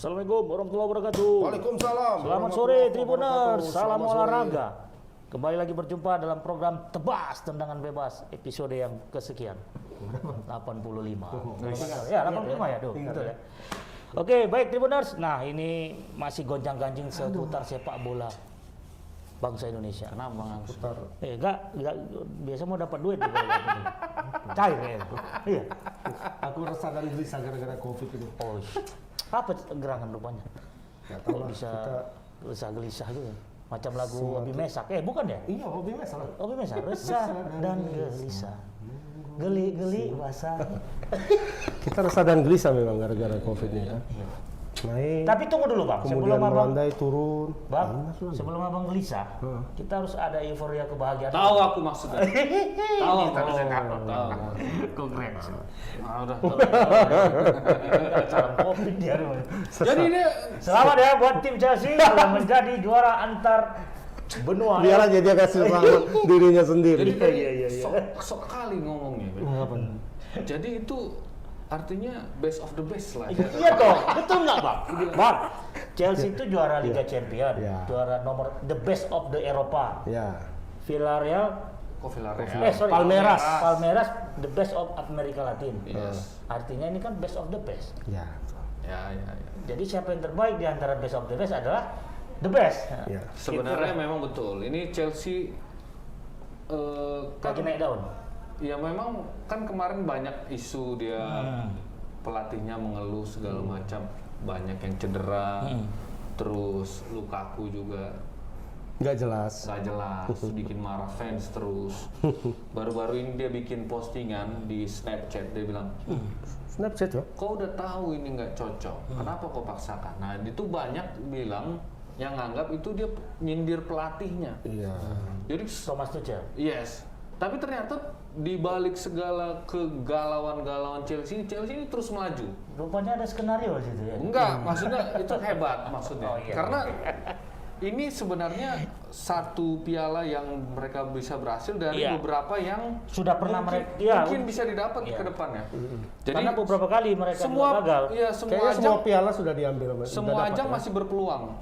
Assalamualaikum warahmatullahi wabarakatuh. Waalaikumsalam. Selamat sore Tribuners, salam olahraga. Kembali lagi berjumpa dalam program Tebas Tendangan Bebas episode yang kesekian. 85. Ya, 85 ya, betul ya. Oke, baik Tribuners. Nah, ini masih gonjang-ganjing seputar sepak bola bangsa Indonesia. Kenapa Bang Agus? Enggak, biasa mau dapat duit nih kalau gitu. Cair ya. Iya. Aku resah dan gelisah gara-gara COVID itu. Oh, apa gerangan rupanya? Gak tahu lah, Bisa kita... gelisah gitu. Macam lagu Semua Obi Mesak. Bukan ya? Iya, hobi masalah. Obi Mesak, resah dan gelisah. Geli-geli basah. Kita resah dan gelisah memang gara-gara COVID ini ya. Naik. Tapi tunggu dulu Bang, kemudian sebelum Abang melandai turun. Bang, sebelum Abang gelisah, kita harus ada euforia kebahagiaan. Tahu aku maksudnya. Tahu aku. Tahu. Congrats. Udah. Calon COVID dia. Jadi dia Selamat ya buat tim Chelsea telah menjadi juara antar benua. Biar aja dia kasih selamat dirinya sendiri. Iya. sok kali ngomongnya. Apa? Jadi itu artinya best of the best lah. Iya dong, betul nggak Bang? Bang, Chelsea itu juara Liga Champion, Ya. juara nomor the best of the Eropa. Ya. Villarreal, Kok Villarreal? Palmeiras the best of Amerika Latin. Yes. Artinya ini kan best of the best. Ya. Ya. Jadi siapa yang terbaik di antara best of the best adalah the best. Ya. Sebenarnya memang betul. Ini Chelsea Lagi naik daun. ya memang kan kemarin banyak isu dia pelatihnya mengeluh segala macam, banyak yang cedera, terus Lukaku juga Nggak jelas. nggak jelas, bikin marah fans terus. Baru-baru ini dia bikin postingan di Snapchat, dia bilang, Snapchat ya? kau udah tahu ini nggak cocok, kenapa kau paksakan? Nah itu banyak bilang yang nganggap itu dia nyindir pelatihnya. Iya. Jadi Thomas Tuchel. yes, tapi ternyata di balik segala kegalauan-galauan Chelsea ini terus melaju. Rupanya ada skenario di situ ya. Enggak, maksudnya itu hebat maksudnya. Oh, iya. Karena ini sebenarnya satu piala yang mereka bisa berhasil dari Iya. beberapa yang Sudah pernah mungkin bisa didapat Iya. ke depannya. Jadi Karena beberapa kali mereka semua juga gagal. Iya, semua Kayaknya ajang semua piala sudah diambil. semua ajang masih berpeluang.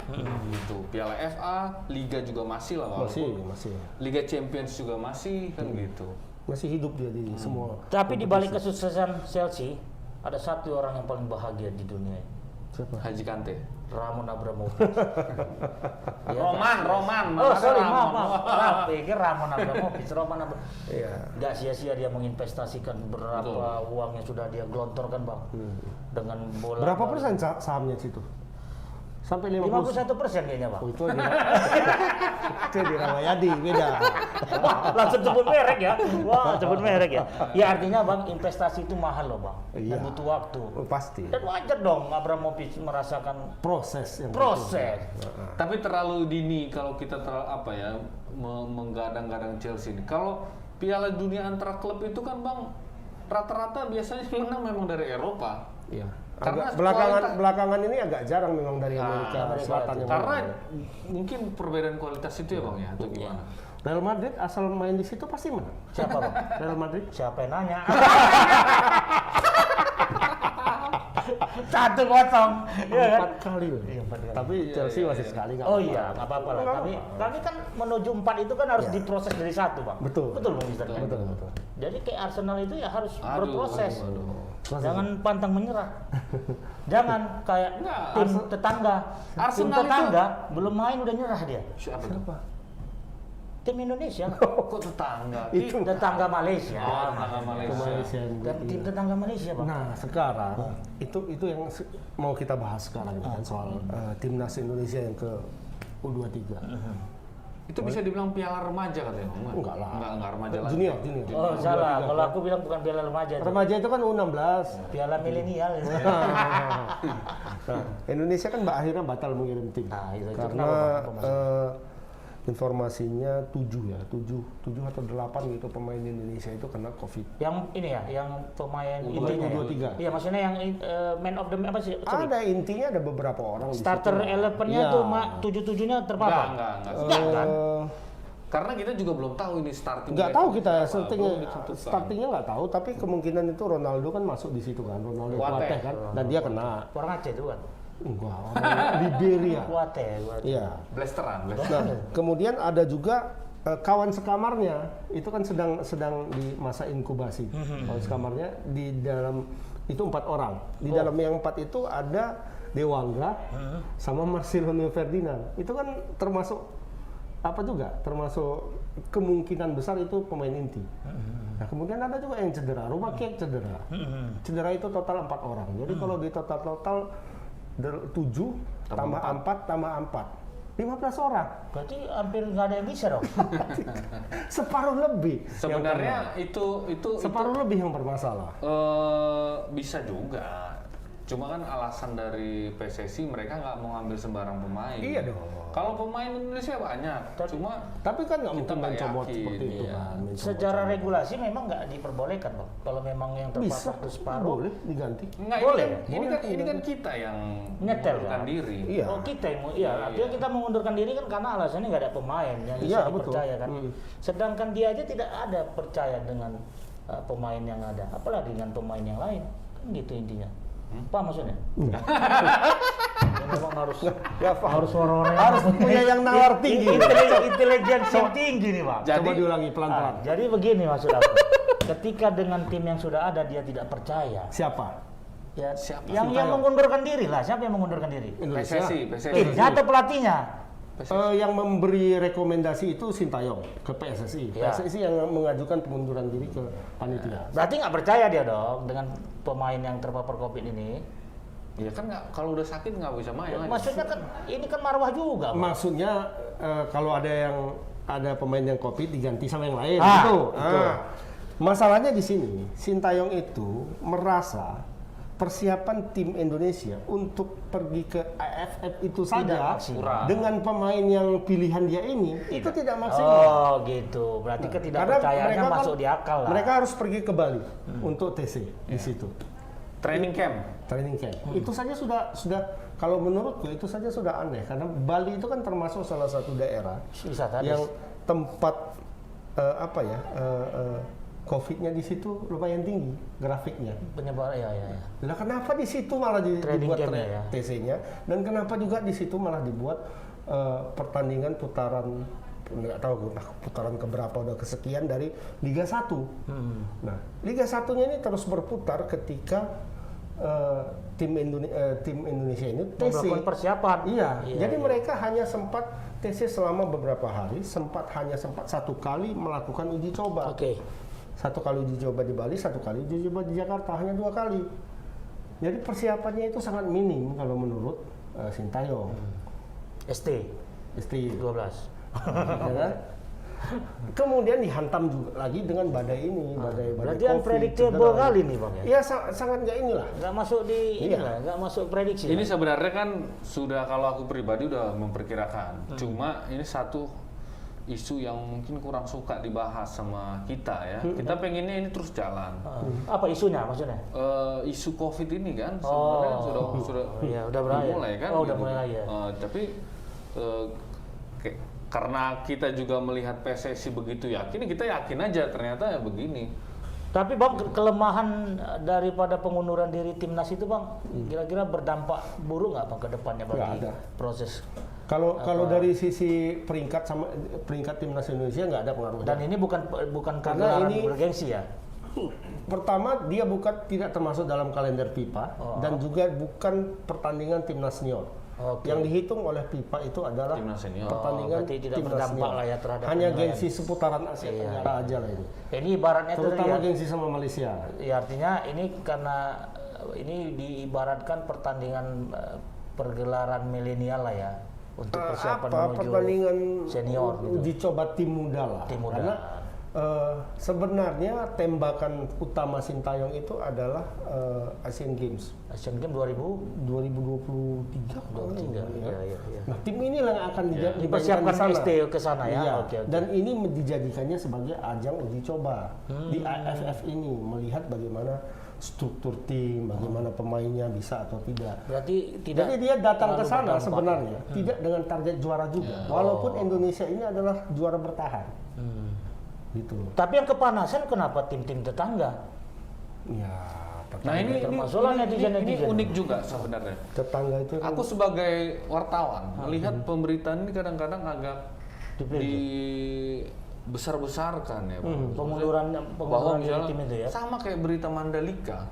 Gitu. Piala FA, Liga juga masih lah walaupun. Masih. Liga Champions juga masih kan gitu. Masih hidup dia di semua. Tapi di balik kesuksesan Chelsea, ada satu orang yang paling bahagia di dunia ini. Siapa? Haji Kante. Ramon Abramovich. Ya, Roman. Oh, Ada sorry, Ramon. maaf. Pikir Ramon Abramovich. Iya. Nggak sia-sia dia menginvestasikan berapa uang yang sudah dia gelontorkan, Bang. Dengan bola. Berapa persen sahamnya situ? Sampai 51% kayaknya, Bang. Oh, itu di Ramayadi, beda. Wah, langsung sebut merek ya. Wah, sebut merek ya. Ya artinya Bang, investasi itu mahal loh, Bang. Iya. Dan butuh waktu. Oh, pasti. Dan wajar dong Abramovich merasakan Proses yang proses. Tapi terlalu dini kalau kita menggadang-gadang Chelsea ini. Kalau Piala Dunia antar klub itu kan Bang rata-rata biasanya menang memang dari Eropa. Iya. Karena Belakangan ini agak jarang memang dari Amerika Selatan yang karena menang. mungkin perbedaan kualitas itu ya Bang ya atau gimana? Real Madrid asal main di situ pasti menang. Siapa, Bang? Real Madrid. Siapa yang nanya? 1-0. Iya kan? 4 kali loh. Iya, 4 kali. Tapi Chelsea masih sekali nggak Oh apa-apa. iya, nggak apa-apa lah. Kami kan menuju 4 itu kan harus diproses dari 1, Bang. Betul. Betul, Bang Mister. Betul. Jadi kayak Arsenal itu ya harus Aduh, berproses. aduh. Jangan pantang menyerah. Jangan kayak Nggak, tim tetangga. Tim Arsenal tetangga belum main udah nyerah dia. Siapa? itu? Tim Indonesia. Kok tetangga? Itu Tetangga Malaysia. Oh, tetangga ke Malaysia. Malaysia. Dan tim tetangga Malaysia, Bang. Nah sekarang itu yang mau kita bahas sekarang ini kan soal timnas Indonesia yang ke U23. Itu bisa dibilang piala remaja katanya Bang? Enggak lah. Enggak remaja lagi. Junior. Oh, salah. Kalau aku bilang bukan piala remaja itu. Remaja itu kan U16. Piala milenial itu. Nah, Indonesia kan akhirnya batal mengirim tim. Nah, itu Karena kenapa, Bang? informasinya 7 atau 8 gitu pemain Indonesia itu kena COVID. Yang ini ya, yang pemain U23. intinya. Ya? Iya, maksudnya yang man of the apa sih? Sorry. Ada intinya ada beberapa orang di Starter situ. 11-nya Iya. tuh 7-7-nya terpapar. Enggak. kan? Karena kita juga belum tahu ini starting. Nggak mereka tahu kita siapa, belum ditentukan. startingnya nggak tahu, tapi kemungkinan itu Ronaldo kan masuk di situ kan, Ronaldo Kuateh. Kuateh kan, dan dia kena. Orang Aceh itu kan. Enggak, orang Liberia. Kuat ya. Iya. Blasteran. Nah, kemudian ada juga kawan sekamarnya itu kan sedang di masa inkubasi. Kawan sekamarnya di dalam itu 4 orang. Di dalam yang 4 itu ada Dewangga sama Marcelo Ferdinand. Itu kan termasuk apa juga? Termasuk kemungkinan besar itu pemain inti. Nah, kemudian ada juga yang cedera. Rumakiak cedera. Cedera itu total 4 orang. Jadi kalau di total 7 tambah 4 tambah 4. 15 orang. Berarti hampir nggak ada yang bisa dong. Separuh lebih. Sebenarnya itu Separuh lebih yang bermasalah. bisa juga. Cuma kan alasan dari PSSI mereka nggak mau ngambil sembarang pemain. Iya dong. Kalau pemain Indonesia banyak, cuma Tapi kan nggak mungkin nggak mencomot yakin, seperti itu iya. kan. Secara regulasi memang nggak diperbolehkan Bang. Kalau memang yang Bisa, terpapar itu separuh. boleh diganti. Enggak, Boleh, ini kan kita yang Nyetel, mengundurkan kan? diri. Iya. Oh kita yang iya, artinya kita mengundurkan diri kan karena alasannya nggak ada pemain yang bisa Iya, betul. dipercaya kan. Sedangkan dia aja tidak ada percaya dengan pemain yang ada, apalagi dengan pemain yang lain, kan gitu intinya. Apa maksudnya? Ya, memang harus harus orang-orang yang Harus punya yang nalar tinggi. intelijensi yang tinggi nih Bang. Coba diulangi pelan-pelan. Jadi begini maksud aku. Ketika dengan tim yang sudah ada dia tidak percaya. Siapa? Ya, Siapa? yang Sintayong. mengundurkan diri lah. Siapa yang mengundurkan diri? Indonesia. PSSI. Timnya atau pelatihnya? Yang memberi rekomendasi itu Sintayong ke PSSI. Ya. PSSI yang mengajukan pengunduran diri ke panitia. Berarti nggak percaya dia dong dengan pemain yang terpapar COVID ini. Iya kan nggak, kalau udah sakit nggak bisa main lagi. Maksudnya kan ini kan marwah juga. Bang. Maksudnya kalau ada pemain yang COVID diganti sama yang lain Ah, gitu. itu. Masalahnya di sini Sintayong itu merasa persiapan tim Indonesia untuk pergi ke AFF itu saja maksimal. dengan pemain yang pilihan dia ini itu tidak maksimal. Oh gitu. Berarti Karena ketidakpercayaannya mereka kan- masuk di akal lah. Mereka harus pergi ke Bali untuk TC di situ. Training camp. Training camp. Itu saja sudah kalau menurutku itu saja sudah aneh karena Bali itu kan termasuk salah satu daerah Bisa tadi. yang tempat COVID-nya di situ lumayan tinggi grafiknya. Penyebar ya. Lah kenapa di situ malah Training dibuat camp-nya ya? TC-nya dan kenapa juga di situ malah dibuat pertandingan putaran nggak tahu putaran keberapa udah kesekian dari Liga 1. Nah, Liga 1-nya ini terus berputar ketika tim Indonesia ini TC. Melakukan persiapan. Iya, jadi iya. mereka hanya sempat TC selama beberapa hari, hanya sempat 1 kali melakukan uji coba. Oke. 1 kali uji coba di Bali, 1 kali uji coba di Jakarta, hanya 2 kali. Jadi persiapannya itu sangat minim kalau menurut Sintayong. ST STY. 12. Ya kan? Kemudian dihantam juga lagi dengan badai ini, badai Berarti COVID, unpredictable cedera. kali nih Bang ya. Iya, sangat nggak inilah. Nggak masuk di Iya. inilah, nggak masuk prediksi. Ini lah. sebenarnya kan sudah, kalau aku pribadi udah memperkirakan. Cuma ini satu isu yang mungkin kurang suka dibahas sama kita ya. Kita pengennya ini terus jalan. Apa isunya maksudnya? Isu COVID ini kan sebenarnya sudah iya, udah mulai. mulai kan. Oh, udah mulai lagi ya. Tapi karena kita juga melihat PSSI begitu yakin, kita yakin aja ternyata ya begini. Tapi Bang, kelemahan daripada pengunduran diri timnas itu Bang, kira-kira berdampak buruk nggak Bang ke depannya Nggak bagi ada. proses? Kalau dari sisi peringkat timnas Indonesia nggak ada pengaruhnya. Dan ini bukan Karena pergelaran ini- bergengsi ya? Pertama, dia tidak termasuk dalam kalender FIFA dan juga bukan pertandingan timnas senior. Oke. Yang dihitung oleh FIFA itu adalah Timnas senior. pertandingan berarti tidak timnas berdampak senior. lah ya terhadap Hanya penilaian. gengsi seputaran Asia Iya, Tenggara aja lah ini. Ini ibaratnya itu Terutama ya, gengsi sama Malaysia. ya artinya ini karena ini diibaratkan pertandingan pergelaran milenial lah ya untuk persiapan menuju pertandingan senior gitu. uji coba tim muda lah. Tim muda. Karena sebenarnya tembakan utama Sintayong itu adalah Asian Games Asian Games 2023. 2023. Iya. Nah, tim inilah yang akan Dipersiapkan di sana. ST ke sana ya. Iya. Oke. Dan ini dijadikannya sebagai ajang uji coba di AFF ini, melihat bagaimana struktur tim, bagaimana pemainnya bisa atau tidak. Berarti tidak. Jadi dia datang ke terlalu sana berdampak. sebenarnya tidak dengan target juara juga, walaupun Indonesia ini adalah juara bertahan. Gitu. Tapi yang kepanasan kenapa tim-tim tetangga? Ya, Nah Termasuklah ini netizen-netizen. unik juga sebenarnya. Tetangga itu Aku sebagai wartawan melihat pemberitaan ini kadang-kadang agak dibesar-besarkan ya, Bang. Pengunduran Bahwa misalnya tim itu ya. sama kayak berita Mandalika,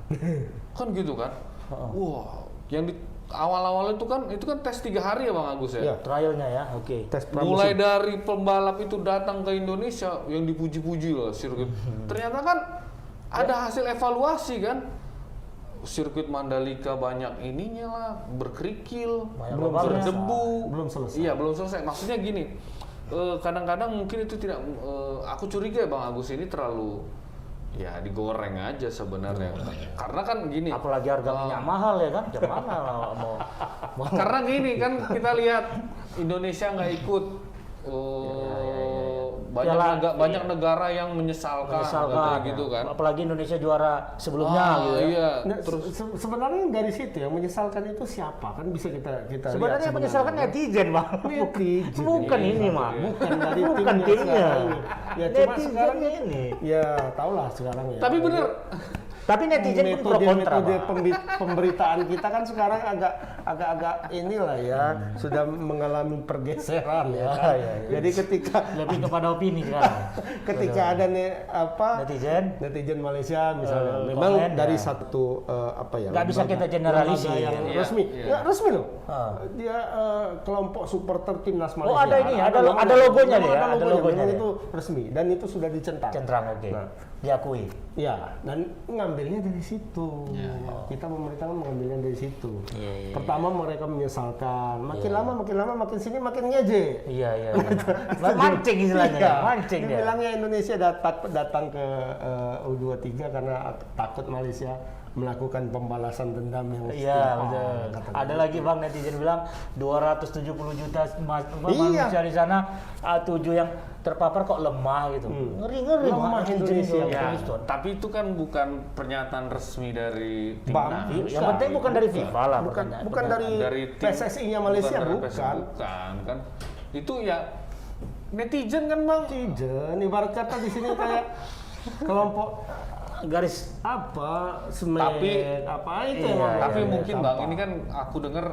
kan gitu kan? Wah, yang di awal-awal itu kan tes 3 hari ya Bang Agus ya. Iya. Trialnya ya, oke. tes Mulai pramusim. dari pembalap itu datang ke Indonesia yang dipuji-puji lah sirkuit. Ternyata kan ada hasil evaluasi kan. Sirkuit Mandalika banyak ininya lah, berkerikil, Belum berdebu. Belum selesai. Iya, belum selesai. Maksudnya gini, kadang-kadang mungkin itu tidak, aku curiga Bang Agus ini terlalu ya digoreng aja sebenarnya. Karena kan gini, Apalagi harga minyak mahal ya kan, gimana lah mau karena gini kan kita lihat Indonesia nggak ikut, banyak negara yang menyesalkan katanya gitu kan. Apalagi Indonesia juara sebelumnya gitu ya. Iya. Nah, sebenarnya dari situ yang menyesalkan itu siapa kan bisa kita Sebenarnya lihat menyesalkan netizen, Bang. Netizen. Bukan ini, Bang. bukan dari Bukan timnya timnya. sekarang. Ya cuma sekarang Netizennya ini. ya tahulah sekarang ya. Tapi bener, Tapi netizen pun pro kontra, metode Bang. pemberitaan kita kan sekarang agak inilah ya sudah mengalami pergeseran ya. Ya, ya. Jadi ketika Lebih kepada opini sekarang. ada Netizen Malaysia misalnya memang komen, dari ya. satu apa ya Nggak bisa kita generalisir. lembaga yang Iya, resmi iya. nggak resmi loh. Ah. Dia kelompok supporter timnas Malaysia. Oh, ada ini, ada namanya. logonya Memang dia, ada ada logonya, logonya memang dia. itu resmi dan itu sudah dicentang. Centrang, oke. Nah. Diakui. Ya, dan ngambilnya dari situ. Kita pemerintah kan mengambilnya dari situ. Pertama mereka menyesalkan, makin lama makin sini makin ngeje. Iya. Mancing istilahnya. Iya. Mancing dia. Dibilangnya Indonesia datang ke U23 karena takut Malaysia melakukan pembalasan dendam yang Iya, setimpal, betul. katanya. Ada lagi Bang netizen bilang 270 juta Iya. manusia di sana, 7 yang terpapar kok lemah gitu. Ngeri-ngeri Lemah Bang, netizen Indonesia. itu. ya, Terus, Ton. tapi itu kan bukan pernyataan resmi dari Bang, timnas. Yang penting bukan dari FIFA lah. bukan dari PSSI-nya Malaysia, bukan. Bukan. Itu ya netizen kan Bang. Netizen, ibarat kata di sini kayak kelompok garis apa semen Tapi- apa itu Iya, yang Tapi namanya, mungkin apa. Bang, ini kan aku dengar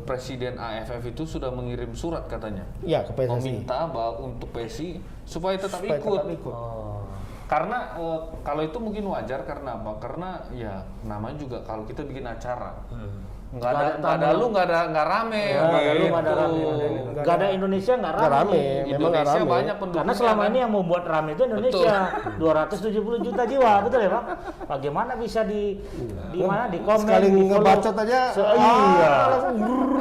Presiden AFF itu sudah mengirim surat katanya. ya ke PSSI Meminta bahwa untuk PSI supaya tetap supaya ikut. tetap ikut. Oh. Karena kalau itu mungkin wajar karena apa? Karena ya namanya juga kalau kita bikin acara. Nggak ada rame. Nggak ada lu, gitu. nggak ada rame. Nggak ada Indonesia nggak Nggak rame. rame. Memang nggak Indonesia rame. banyak penduduknya. Karena selama kan. ini yang membuat rame itu Indonesia. 270 juta jiwa, betul ya Bang? Bagaimana bisa di mana di komen, Sekali di follow. ngebacot aja, Iya. langsung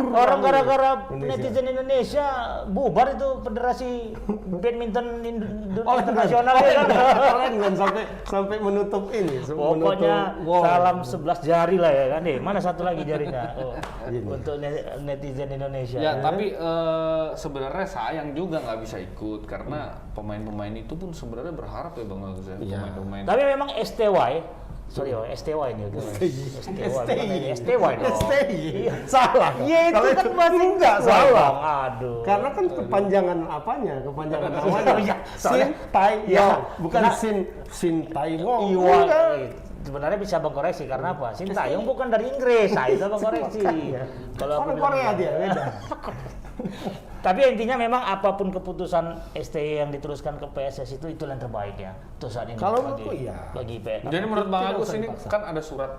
Orang gara-gara Indonesia. netizen Indonesia bubar itu Federasi Badminton Oleh Internasional ya kan? dan sampai menutup ini. Pokoknya menutup wall. salam 11 jari lah ya kan nih. Mana satu lagi jarinya? Oh, Gini. untuk netizen Indonesia. Ya, tapi sebenarnya sayang juga nggak bisa ikut karena pemain-pemain itu pun sebenarnya berharap ya Bang Agus ya, Iya. pemain-pemain. Tapi memang STY, sorry oh, STY ini udah. STY, bukan ini, STY dong. STY. Iya. Salah. Iya itu Kalau kan itu bahasa enggak Inggris, salah. Bang. Aduh. Karena kan kepanjangan apanya? Kepanjangan namanya. Iya, Sin soalnya- Tai Iya. Yong, bukan Nah, Sin Tai Wong. Iwan. Enggak. Sebenarnya bisa Bang koreksi karena apa? Sintayong bukan dari Inggris. Nah, itu Bang koreksi. Kalau aku Orang bilang Korea gitu. dia, beda. Tapi intinya memang apapun keputusan STY yang diteruskan ke PSS itu yang terbaik ya. Untuk saat ini Kalau bagi, menurutku iya. bagi PSS. Jadi menurut Bang Tidak Agus usah ini dipaksa. kan ada surat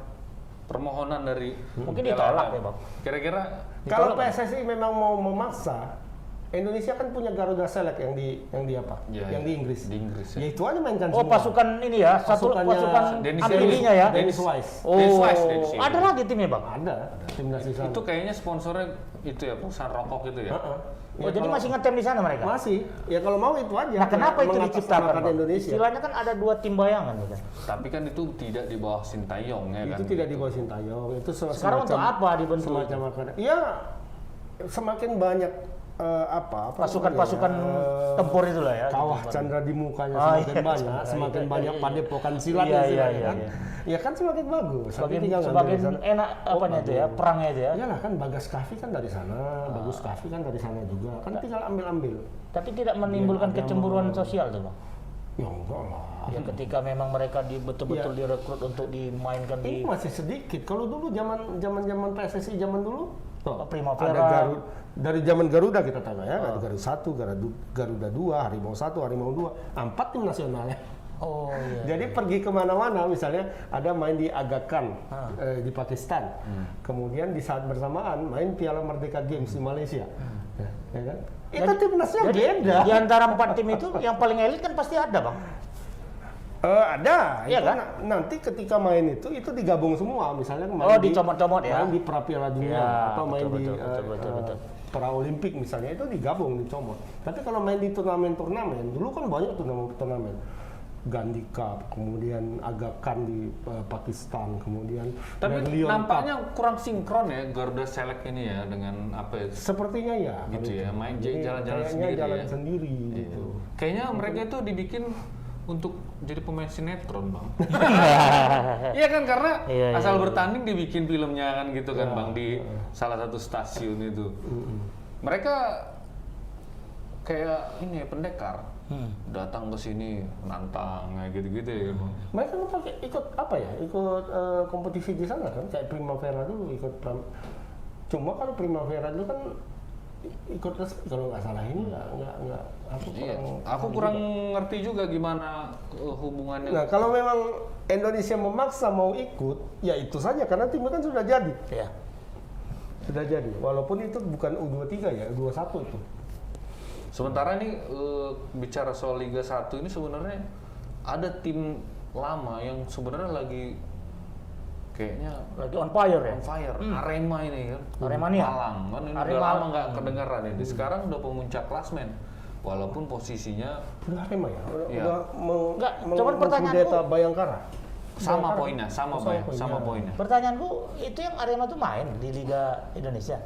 permohonan dari Mungkin PLN. ditolak ya, Bang. Kira-kira Kalau PSSI memang mau memaksa, Indonesia kan punya Garuda Select yang di apa? Iya, yang iya. di Inggris. Di Inggris, ya. Ya itu aja mainkan Oh, semua. pasukan ini ya, Pasukannya pasukan Dennis amfibinya ya. Dennis Wise. Oh, Dennis Wise, Dennis Wise. ada lagi timnya, Bang. Ada timnas di sana. itu kayaknya sponsornya itu ya perusahaan rokok itu ya. Heeh. Oh, Ya, jadi kalau- masih ngetem di sana mereka? masih. Ya kalau mau itu aja. Nah, kenapa itu Mengatasnamakan diciptakan, Bang? Indonesia. Istilahnya kan ada 2 tim bayangan gitu. Tapi kan itu tidak di bawah Sintayong ya kan. Itu tidak di bawah Sintayong. Itu Sekarang untuk apa dibentuk? Semacam apa? Ya semakin banyak apa Pasukan-pasukan namanya, tempur itulah ya. kawah gitu, Bang. candra di mukanya Oh, semakin iya. banyak, semakin banyak padepokan silat Iya, istilahnya iya, kan. iya. Ya kan semakin bagus. Tapi Sebagian, tinggal ngambil sebagian di sana. enak apanya itu ya, perangnya itu ya. Iyalah kan Bagas Kavi kan dari sana, Bagus Kavi kan dari sana juga. Kan tinggal ambil-ambil. Tapi tidak menimbulkan Iya, kecemburuan sosial tuh, Bang. Ya enggak lah. Ya ketika memang mereka betul-betul direkrut untuk dimainkan Ini di masih sedikit. Kalau dulu zaman PSSI zaman dulu, Primavera. ada Garuda, dari zaman Garuda kita tahu ya, ada Garuda 1, Garuda 2, Harimau 1, Harimau 2, 4 tim nasional ya. Oh iya. Jadi pergi kemana-mana, misalnya ada main di Aga Khan di Pakistan, kemudian di saat bersamaan main Piala Merdeka Games di Malaysia, ya kan? Itu timnasnya beda. Di antara 4 tim itu yang paling elit kan pasti ada, Bang. Ada, Iya itu kan? nanti ketika main itu digabung semua, misalnya main Oh, dicomot-comot ya? main di pra Piala Dunia Ya, atau main di betul. pra Olimpik misalnya, itu digabung, dicomot. Tapi kalau main di turnamen, dulu kan banyak turnamen. Gandhi Cup, kemudian Aga Khan di Pakistan, kemudian Tapi Merlion nampaknya Cup. kurang sinkron ya Garuda Select ini ya dengan apa ya? Sepertinya ya. Gitu ya, main Jadi jalan-jalan kayaknya sendiri jalan ya. sendiri gitu. Kayaknya mereka itu dibikin untuk jadi pemain sinetron, Bang. Iya kan, karena Iya, asal iya. bertanding dibikin filmnya kan gitu kan, Bang, di salah satu stasiun itu. Mereka kayak ini ya, pendekar. Datang ke sini nantang kayak gitu-gitu ya kan, Bang. Mereka kan pakai ikut apa ya? Ikut kompetisi di sana kan, kayak Primavera dulu ikut cuma kalau Primavera dulu kan ikut resmi kalau nggak salah, ini nggak Aku kurang ngerti juga gimana hubungannya. Nah, kalau memang Indonesia memaksa mau ikut, ya itu saja karena timnya kan sudah jadi. Ya. Sudah jadi. Walaupun itu bukan U23 ya, U21 itu. Sementara ini bicara soal Liga 1 ini sebenarnya ada tim lama yang sebenarnya lagi kayaknya Lagi on fire ya. on fire. Arema ini kan. Aremania. Malang kan ini udah Arema. lama nggak kedengaran ini. Sekarang udah pemuncak klasmen. Walaupun posisinya Udah Arema ya? Iya. Udah Enggak, cuman pertanyaanku- mengkudeta Bayangkara. sama Bayangkara. poinnya, sama poinnya. Pertanyaanku, itu yang Arema tuh main di Liga Indonesia.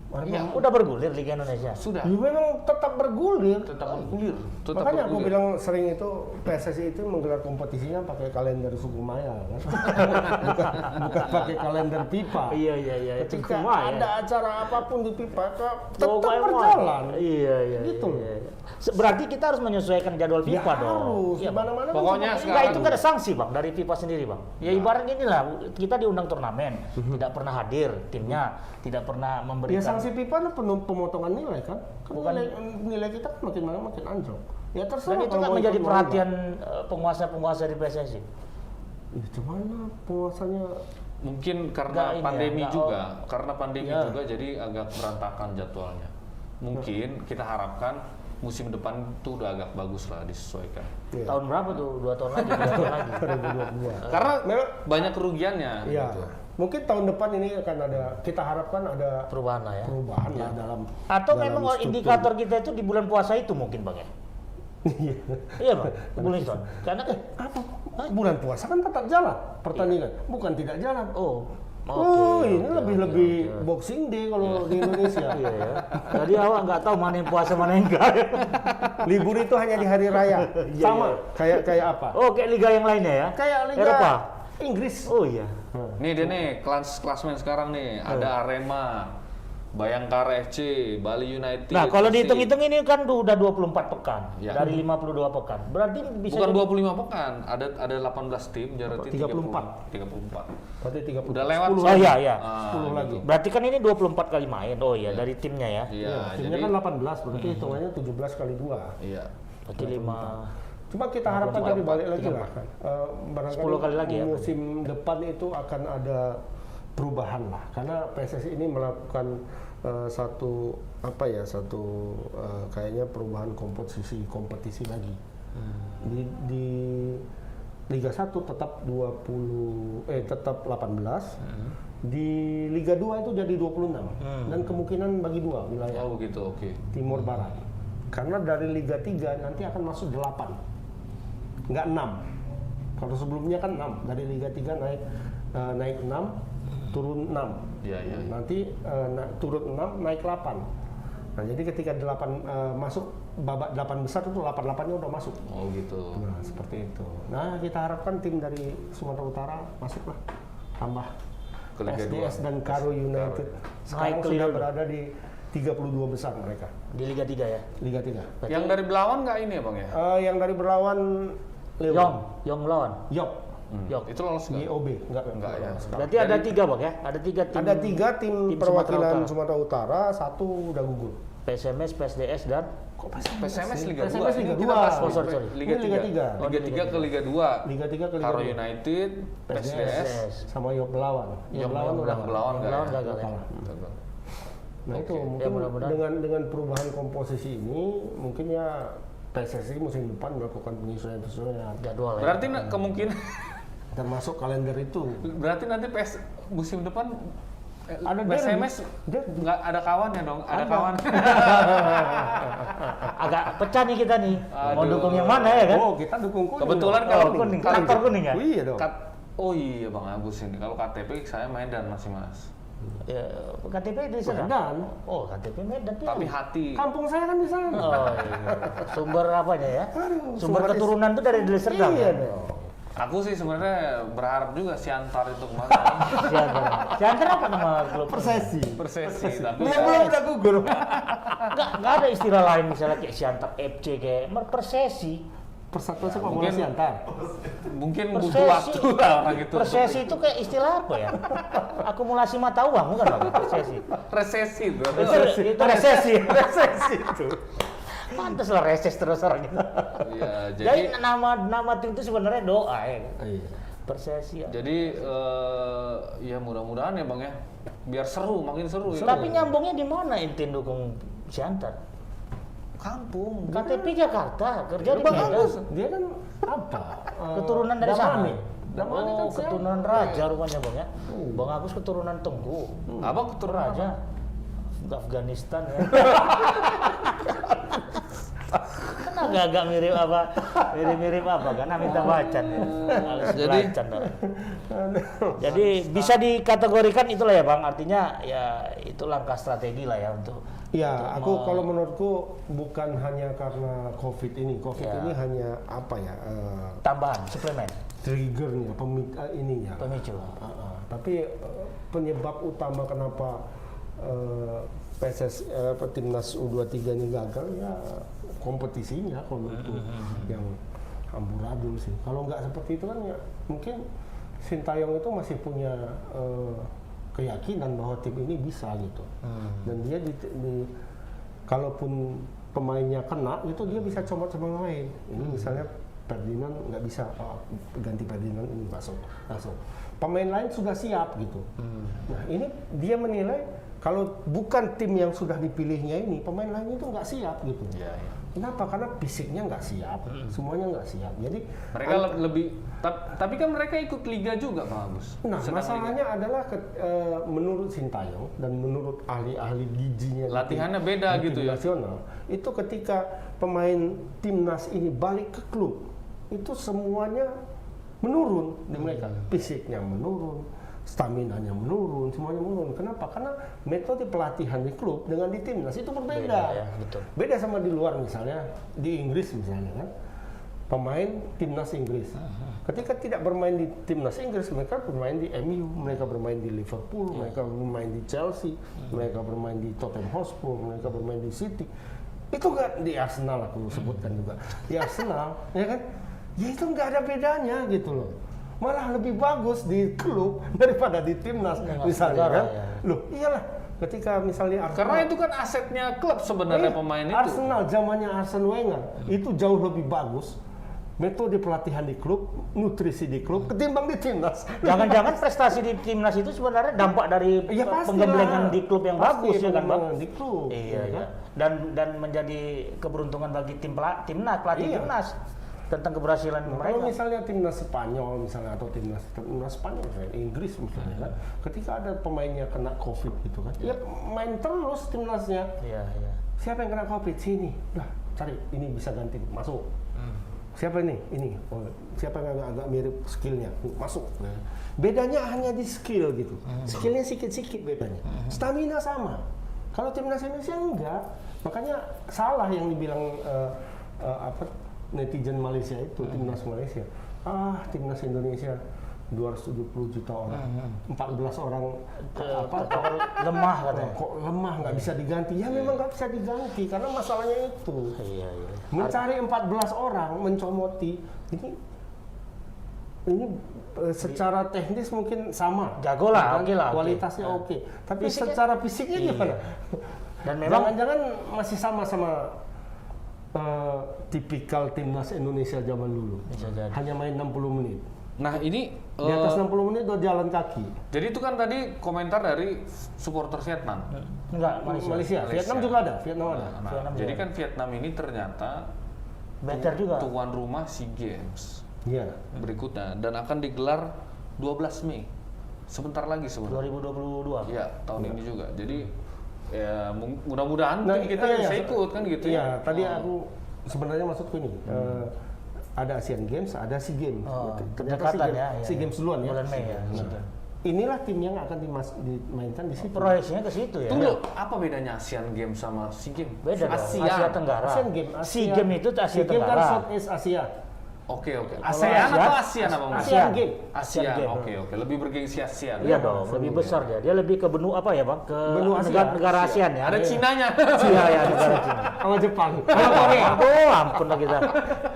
Iya. Udah bergulir Liga Indonesia. Sudah Ya, memang tetap bergulir. tetap bergulir. Makanya aku bilang sering itu PSSI itu menggelar kompetisinya pakai kalender suku Maya kan. bukan pakai kalender FIFA. Iya. Ketika ada acara apapun di FIFA tetap Pokoknya berjalan. Iya. Gitu. Berarti kita harus menyesuaikan jadwal Ya FIFA dong. harus. Iya, Di Bang. mana-mana Pokoknya kan sekarang- Enggak, itu kan ada sanksi, Bang, dari FIFA sendiri, Bang. Ya ibaratnya inilah, kita diundang turnamen, tidak pernah hadir timnya, tidak pernah ya memberikan. sanksi FIFA itu pemotongan nilai kan. Bukan. nilai kita kan makin lama makin anjlok. Ya terserah. Dan itu kalau kan mau menjadi ikut, mau perhatian penguasa-penguasa di PSSI. enggak. Ya gimana penguasanya? mungkin karena Nggak ini pandemi ya, nggak- juga, karena pandemi Iya. juga jadi agak berantakan jadwalnya. Mungkin kita harapkan musim depan itu udah agak bagus lah disesuaikan. Iya. Tahun berapa tuh? 2 tahun lagi, 3 tahun lagi. 2022. Karena Memang- banyak kerugiannya. Iya. Gitu. Mungkin tahun depan ini akan ada, kita harapkan ada Perubahan lah ya. perubahan lah dalam. Atau dalam memang struktur. indikator kita itu di bulan puasa itu mungkin, Bang ya? Iya. Iya, Bang. Bulan itu. Karena kan Apa? Bulan puasa kan tetap jalan pertandingan, bukan tidak jalan. Ini lebih oke. Boxing Day kalau di Indonesia. Iya ya. Jadi awak nggak tahu mana yang puasa mana yang enggak. Libur itu hanya di hari raya. Iya, Sama kayak apa? Oh, kayak liga yang lainnya ya? Kayak Liga Eropa. Inggris. Oh iya. Nih dia nih klasmen sekarang nih ada Arema, Bayangkara FC, Bali United. Nah, kalau Persib. dihitung-hitung ini kan udah 24 pekan Ya. dari 52 pekan. Berarti bisa Bukan jadi- 25 pekan, ada 18 tim, berarti 34. 34. Berarti 30. Udah lewat 10 Oh iya, iya. 10 lagi. Berarti kan ini 24 kali main. Oh iya, dari timnya ya. Iya, Timnya jadi kan 18, berarti hitungannya 17 kali 2. iya. Berarti 5. Cuma kita harapkan tadi balik lagi lah. Barangkali 10 kali lagi ya, musim depan itu akan ada perubahan lah. Karena PSSI ini melakukan satu kayaknya perubahan komposisi kompetisi lagi. Di Liga 1 tetap 18. Di Liga 2 itu jadi 26 dan kemungkinan bagi dua wilayah Oh begitu, oke. Timur Barat. Karena dari Liga 3 nanti akan masuk 8. Nggak 6. Kalau sebelumnya kan 6. Dari Liga 3 naik 6, turun 6. Iya, iya. Nanti turun 6, naik 8. Nah, jadi ketika 8 masuk babak 8 besar itu 8-8-nya udah masuk. Oh gitu. Nah, seperti itu. Nah, kita harapkan tim dari Sumatera Utara masuklah. Tambah Ke Liga SDS 2. dan Karo United. Sekarang Naik ke sudah Liga berada di 32 besar mereka. Di Liga 3 ya. Liga 3. Berarti Yang dari Belawan nggak ini ya Bang ya? Yang dari berlawan Yong lawan. Yok. Yok. Itu lolos nggak? YOB Enggak ya. Berarti ada 3 Bang ya. Ada 3 tim. Ada 3 tim perwakilan Sumatera Sumatera Utara, 1 udah gugur. PSMS, PSDS dan Kok PSMS Liga 2. PSMS Liga 2. Kita bahas Oh, sorry. Liga Ini Liga 3. 3. Liga 3 ke Liga 2. Liga 3 ke Liga Karo 2. United, PSDS, Sama Yok Belawan. Yok Belawan Belawan. udah Belawan nggak Belawan ya? gagal ya. kalah. Gagal. Nah itu Oke. mungkin Ya, mudah-mudahan. dengan perubahan komposisi ini mungkin ya PSSI musim depan melakukan penyesuaian Jadwal ya. Berarti kemungkinan termasuk kalender itu. berarti nanti musim depan Ada PSMS derby. nggak ada kawan ya dong? Ada Ada. kawan. Agak pecah nih kita nih. Mau Aduh. dukung yang mana ya kan? Oh kita dukung kuning. Kebetulan dong. kalau kuning. kalau- Traktor kuning ya? Oh, iya dong. Oh iya Bang Agus ini. Kalau KTP saya Medan masih Mas. Ya, KTP di sana. Medan. Oh, KTP Medan. Tapi hati. Kampung saya kan di sana. Oh iya. Sumber apanya ya? Aduh, Sumber sumber keturunan tuh dari Deli Serdang. Iya ya? dong. Aku sih sebenarnya berharap juga si Antar itu kemarin Siantar apa nama klub? Persesi. persesi tapi Belum udah gugur. Nggak ada istilah lain misalnya kayak Siantar FC kayak Persesi. Persatuan sepak bola mungkin- Siantar. mungkin butuh Persesi. waktu lah orang itu. Persesi itu kayak istilah apa ya? Akumulasi mata uang bukan Bang? Persesi. Resesi itu. Itu resesi. Persesi itu. Pantes lah reses terus orang gitu. Iya, Jadi nama tim itu sebenarnya doa ya. Iya. Persesi ya. Jadi ya mudah-mudahan ya Bang ya. Biar seru, makin seru ya. Tapi nyambungnya di mana inti dukung Siantar? kampung. KTP Jakarta, kerja di Bang Medan. Agus, dia kan apa? Keturunan dari sana. Damani. Damani kan Oh, keturunan raja rupanya Bang ya. Bang Agus keturunan Tengku. Abang keturunan Raja. Afghanistan ya. Kan agak-agak mirip apa? Mirip-mirip apa kan? Amita Bachchan ya. Jadi- Bachchan, Bang. Jadi bisa dikategorikan itulah ya Bang. Artinya ya itu langkah strategi lah ya untuk Ya, aku kalau menurutku bukan hanya karena COVID ini. COVID Ya. ini hanya apa ya? tambahan suplemen Triggernya, ininya. pemicu. Tapi penyebab utama kenapa Timnas U23 ini gagal ya kompetisinya kalau menurutku yang amburadul sih. Kalau nggak seperti itu kan ya mungkin Sintayong itu masih punya keyakinan bahwa tim ini bisa gitu. Dan dia kalaupun pemainnya kena itu dia bisa coba-coba main. Ini misalnya Ferdinand nggak bisa ganti Ferdinand ini langsung. Pemain lain sudah siap gitu. Nah ini dia menilai kalau bukan tim yang sudah dipilihnya ini pemain lainnya itu nggak siap gitu. Iya, iya. Kenapa? Karena fisiknya nggak siap, semuanya nggak siap. Jadi Mereka lebih tapi kan mereka ikut liga juga Bang Agus. Nah, Sedang masalahnya liga. adalah menurut Sintayong dan menurut ahli-ahli gizinya Latihannya beda di gitu tim ya? nasional, itu ketika pemain timnas ini balik ke klub, itu semuanya menurun di mereka. Fisiknya menurun, staminanya menurun, semuanya menurun. Kenapa? Karena metode pelatihan di klub dengan di timnas itu berbeda. Beda, ya, betul. Beda sama di luar misalnya, di Inggris misalnya kan. Pemain timnas Inggris. Ketika tidak bermain di timnas Inggris, mereka bermain di MU, mereka bermain di Liverpool, mereka bermain di Chelsea, mereka bermain di Tottenham Hotspur, mereka bermain di City. Itu nggak di Arsenal aku sebutkan juga. Di Arsenal, ya kan? Ya itu nggak ada bedanya gitu loh. Malah lebih bagus di klub daripada di timnas misalnya negara, kan. ya. Loh, iyalah. Ketika misalnya Arsenal, Karena itu kan asetnya klub sebenarnya pemain itu. Arsenal zamannya Arsene Wenger itu jauh lebih bagus metode pelatihan di klub, nutrisi di klub ketimbang di timnas. Jangan-jangan prestasi di timnas itu sebenarnya dampak dari Ya, pastilah. penggemblengan di klub yang Pasti bagus ya kan Bang? pengembangan di klub. Iya, ya iya. kan? Dan menjadi keberuntungan bagi timnas, pelatih Iya. timnas tentang keberhasilan Nah, mereka. kalau misalnya timnas Spanyol misalnya atau timnas Spanyol misalnya, Inggris misalnya kan, ketika ada pemainnya kena COVID gitu kan, ya main terus timnasnya. Iya, iya. Siapa yang kena COVID? Sini, dah cari ini bisa ganti masuk. Siapa ini? Ini. Oh, siapa yang agak mirip skillnya? Masuk. Bedanya hanya di skill gitu. Skillnya sikit-sikit bedanya. Stamina sama. Kalau timnas Indonesia enggak. Makanya salah yang dibilang netizen Malaysia itu timnas Malaysia. Timnas Indonesia 270 juta orang, 14 orang Lemah katanya. kok lemah nggak bisa diganti? Ya memang nggak bisa diganti karena masalahnya itu. Iya. Mencari 14 orang mencomoti ini secara teknis mungkin sama, Jago lah, oke lah, oke. kualitasnya oke. Tapi Fisiknya- secara fisiknya Iya. gimana? Dan memang Jangan-jangan masih sama-sama tipikal timnas Indonesia zaman dulu. Bisa jadi. Hanya main 60 menit. Nah ini Di atas 60 menit udah jalan kaki. jadi itu kan tadi komentar dari supporter Vietnam. enggak Malaysia. Vietnam juga ada. Vietnam ada. Nah, Vietnam jadi juga. kan Vietnam ini ternyata Better juga. tuan rumah SEA Games Iya. berikutnya dan akan digelar 12 Mei. Sebentar lagi sebenarnya. 2022. Iya, tahun ini juga. Jadi ya mudah-mudahan Nah, kita iya, bisa iya. ikut kan gitu Iya, tadi Oh. aku sebenarnya maksudku ini. Ada Asian Games, ada SEA Games. Oh, Ternyata berdekatan ya, SEA iya. Games duluan ya. Bulan Mei ya. Nah, inilah tim yang akan dimainkan di situ. Proyeksinya ke situ ya. Tunggu, apa bedanya Asian Games sama SEA Games? Beda dong. Asia. Asia Tenggara. Asian Games, SEA Games itu Asia SEA Games kan Tenggara. Southeast Asia. Oke. Kalau ASEAN Asia- atau ASEAN apa Mas? Asian Games. ASEAN. Asian Games. Oke. Lebih bergengsi ASEAN. Iya dong, lebih besar dia. Dia lebih ke benua apa ya, Bang? Ke Benua Asia. negara ASEAN ya. Ada Cinanya. Iya, ya, negara Cina. Sama Jepang. Kalau Korea, aduh, ampun lah kita.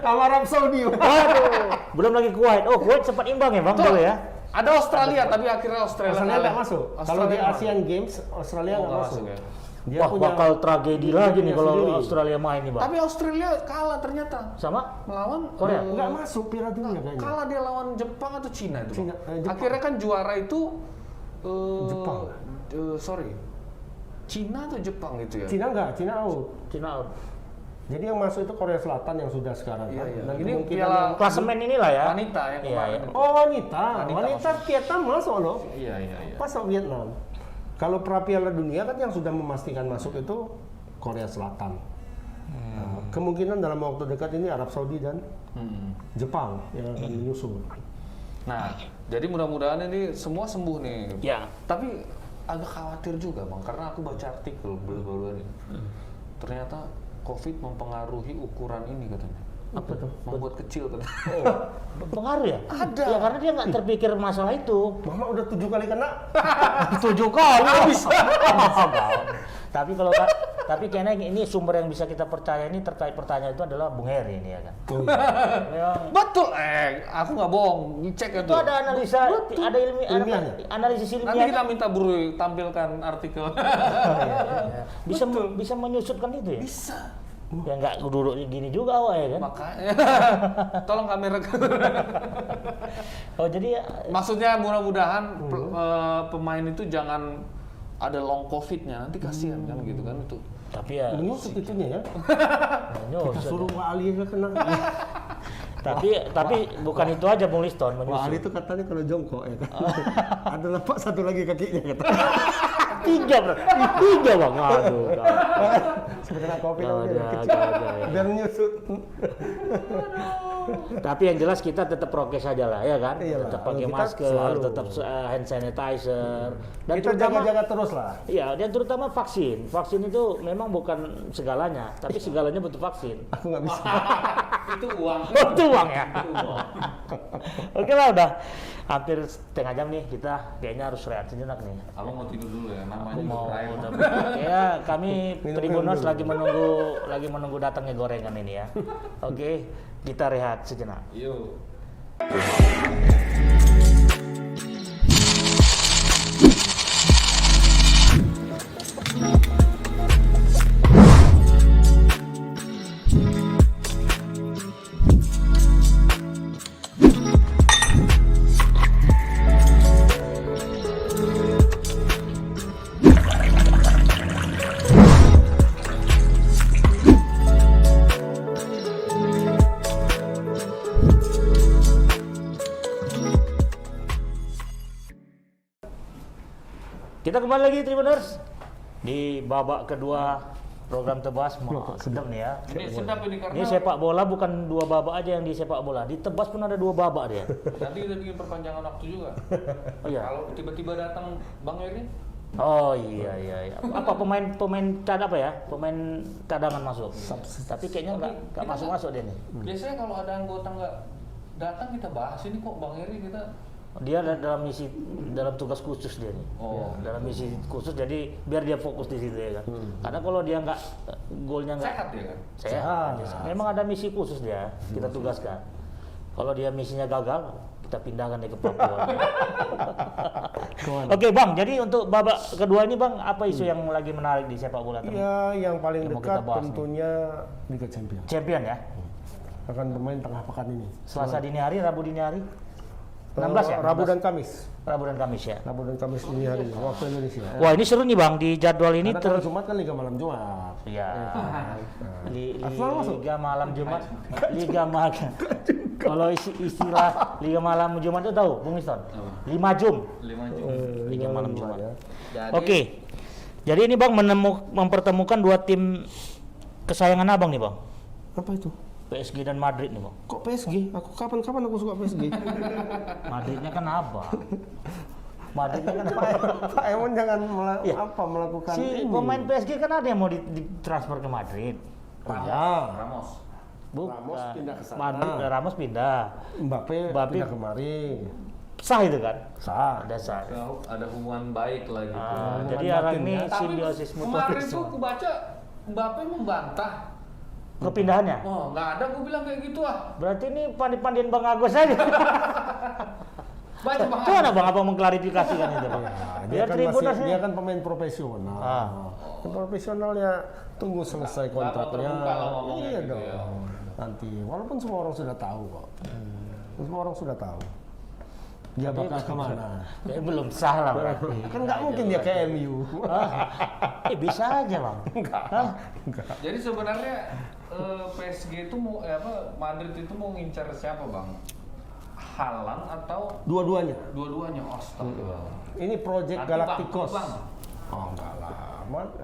Sama Arab Saudi. Aduh, belum lagi Kuwait. Oh, Kuwait sempat imbang ya, Bang, Tuh, dulu ya. Ada Australia, tapi akhirnya Australia Australia kalah. nggak masuk. Kalau di Australia Asian Games, Australia Oh, nggak nggak masuk. masuk ya. Dia Wah, punya- bakal tragedi lagi nih punya kalau sendiri. Australia main nih, Bang. Tapi Australia kalah ternyata Sama melawan Korea. nggak masuk Piala Dunia kayaknya. Kalah dia lawan Jepang atau Cina itu? Bang? Jepang. Akhirnya kan juara itu Jepang. Sorry. Cina atau Jepang gitu ya? Cina nggak, Cina out. Cina out. Jadi yang masuk itu Korea Selatan yang sudah sekarang Iya, kan. iya. Dan Ini kemungkinan piala yang- Klasemen inilah ya. Wanita yang Iya, kemarin. iya. Oh wanita Wanita Vietnam masuk loh. Iya. Masuk Vietnam. Kalau pra Piala Dunia kan yang sudah memastikan masuk itu Korea Selatan. Nah, kemungkinan dalam waktu dekat ini Arab Saudi dan Jepang yang akan menyusul. Nah, jadi mudah-mudahan ini semua sembuh nih. Ya. Tapi agak khawatir juga Bang, karena aku baca artikel baru-baru ini. Ternyata COVID mempengaruhi ukuran ini katanya. Apa tuh? Membuat kecil katanya. Pengaruh ya? Ada. Ya karena dia nggak terpikir masalah itu. Mama udah 7 kali kena. 7 kali bisa. Tapi kalau tapi kayaknya ini sumber yang bisa kita percaya ini terkait pertanyaan itu adalah Bung Heri ini ya kan. Memang Betul, aku nggak bohong, cek itu. itu ada analisa, ada Ilmiahnya. analisis Nanti ilmiah. kita minta Buru tampilkan artikel. Bisa menyusutkan itu ya? Bisa. Ya nggak duduk gini juga awak ya kan? Makanya, tolong kamera. Oh jadi Maksudnya mudah-mudahan pemain itu jangan ada long COVID-nya, nanti kasihan kan gitu kan itu. tapi ya Menyusut itunya ya. menyusut. Suruh Wah Ali aja kena. Tapi bukan itu aja Bung Liston Wah Ali menyusut. itu katanya kalau jongkok ya kan. Ada lepak satu lagi kakinya kata. 3 Bang. Aduh. Sebenarnya kopi Ada, namanya ada, kecil. ada, ya. Biar menyusut. Tapi yang jelas kita tetap prokes aja lah ya kan. Iyalah, Tetap pakai kita masker, selalu. tetap hand sanitizer dan Kita jaga-jaga terus lah. Iya, dan terutama vaksin. Vaksin itu memang bukan segalanya, tapi segalanya butuh vaksin. Aku nggak bisa. Itu uang. Oh, itu uang ya. Oke lah, udah hampir setengah jam nih, kita kayaknya harus rehat sejenak nih. Abang mau tidur dulu ya, namanya Aku mau juga ya kami Minum Tribuners dulu. lagi menunggu datangnya gorengan ini ya. Oke, kita rehat sejenak. Yuk. Kita kembali lagi Tribuners di babak kedua program Tebas. Sedap nih ya. Ini sedap ini karena Ini sepak bola bukan 2 babak aja yang di sepak bola. Di Tebas pun ada 2 babak dia. nanti kita bikin perpanjangan waktu juga. Oh iya. Kalau tiba-tiba datang Bang Eri, Oh iya. Apa pemain apa ya? Pemain cadangan masuk. Tapi kayaknya nggak kita masuk dia nih. biasanya kalau ada anggota nggak datang kita bahas ini kok Bang Eri kita Dia dalam tugas khusus dia nih. Oh. Dalam misi khusus, jadi biar dia fokus di situ ya kan. Karena kalau dia nggak golnya nggak Sehat ya kan? sehat. Memang ada misi khusus dia, kita tugaskan. Kalau dia misinya gagal, kita pindahkan dia ke Papua. Oke Bang, jadi untuk babak kedua ini Bang, apa isu yang lagi menarik di sepak bola? Ya, yang paling Yang mau dekat kita bahas tentunya Liga Champions. Champion ya. Akan bermain tengah pekan ini. Selasa dini hari, Rabu dini hari. 16 ya? Rabu 16. dan Kamis. Rabu dan Kamis ya. Rabu dan Kamis dini hari waktu Indonesia. Wah, ini seru nih Bang, di jadwal ini Karena kalau Jumat kan Liga Malam Jumat. Iya. Arsenal masuk? Liga malam Jumat. Liga malam. Kalau istilah Liga malam Jumat itu tahu, Bung Iston? 5 Jum. 5 Jum. Liga malam Jumat. ya. Jadi, Oke. Jadi ini Bang mempertemukan dua tim kesayangan Abang nih Bang. Apa itu? PSG dan Madrid nih Bang. Kok PSG? Aku kapan aku suka PSG? Madridnya kan Abang. Madridnya kan Pak Emon jangan Iya. melakukan si ini. pemain PSG kan ada yang mau ditransfer ke Madrid. Oh, ya. Ramos. Bukan. Ramos pindah ke sana. Madrid, Ramos pindah. Mbappe pindah kemari. Sah itu kan? Sah. Ada sah. Ada hubungan baik lah gitu. Jadi batin orang ini ya. Tapi simbiosis kemarin mutualisme. tuh aku baca Mbappe membantah. Kepindahannya? Oh, nggak ada, gue bilang kayak gitu ah. Berarti ini pandi-pandian Bang Agus aja. Baca Bang. Coba Bang Abang mengklarifikasikan itu Bang. Dia Biar kan tribunasnya. dia kan pemain profesional. Profesional ya tunggu selesai kontraknya. terbuka lah ngomongnya Iya gitu dong. ya. Nanti walaupun semua orang sudah tahu kok. Semua orang sudah tahu. Dia bakal kemana? Kayak belum sah lah berarti. Kan nggak mungkin dia ke MU. Bisa aja Bang. Enggak. Jadi sebenarnya PSG itu mau Madrid itu mau ngincar siapa Bang? Haaland atau Dua-duanya. dua-duanya? Astaga. Ini proyek Nanti Galacticos. Bang. Oh enggak lah.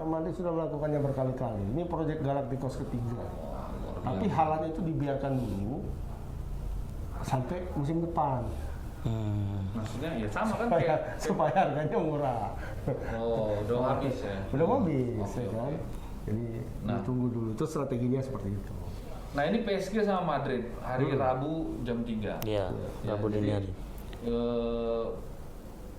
Madrid sudah melakukannya berkali-kali. Ini proyek Galacticos ketiga. Tapi Haaland itu dibiarkan dulu sampai musim depan. Maksudnya ya sama kan supaya, kayak supaya harganya murah. oh, udah habis ya. Udah habis ya kan. Jadi ditunggu dulu. Itu strateginya seperti itu. Nah, ini PSG sama Madrid hari Rabu jam 3. Iya, Rabu dini hari.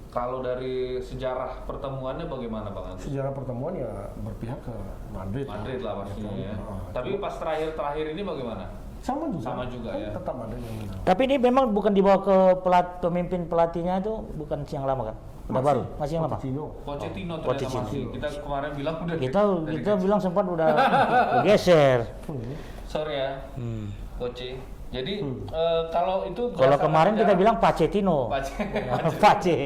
Kalau dari sejarah pertemuannya bagaimana Bang Andri? Sejarah pertemuan ya berpihak ke Madrid. Madrid lah pastinya ya. Ah, Tapi pas terakhir ini bagaimana? Sama juga. Sama juga Kan ya. Tetap Madrid yang menang. Tapi ini memang bukan dibawa ke pemimpin pelatihnya itu bukan yang lama kan? Udah baru, masih yang lama. Pochettino. Pochettino ternyata Pochettino. masih. Kita kemarin bilang udah Kita bilang sempat udah geser. sorry ya, Poche. Jadi kalau itu Kalau berdasarkan kemarin kita sejarah- bilang Pochettino. Pace. Pace.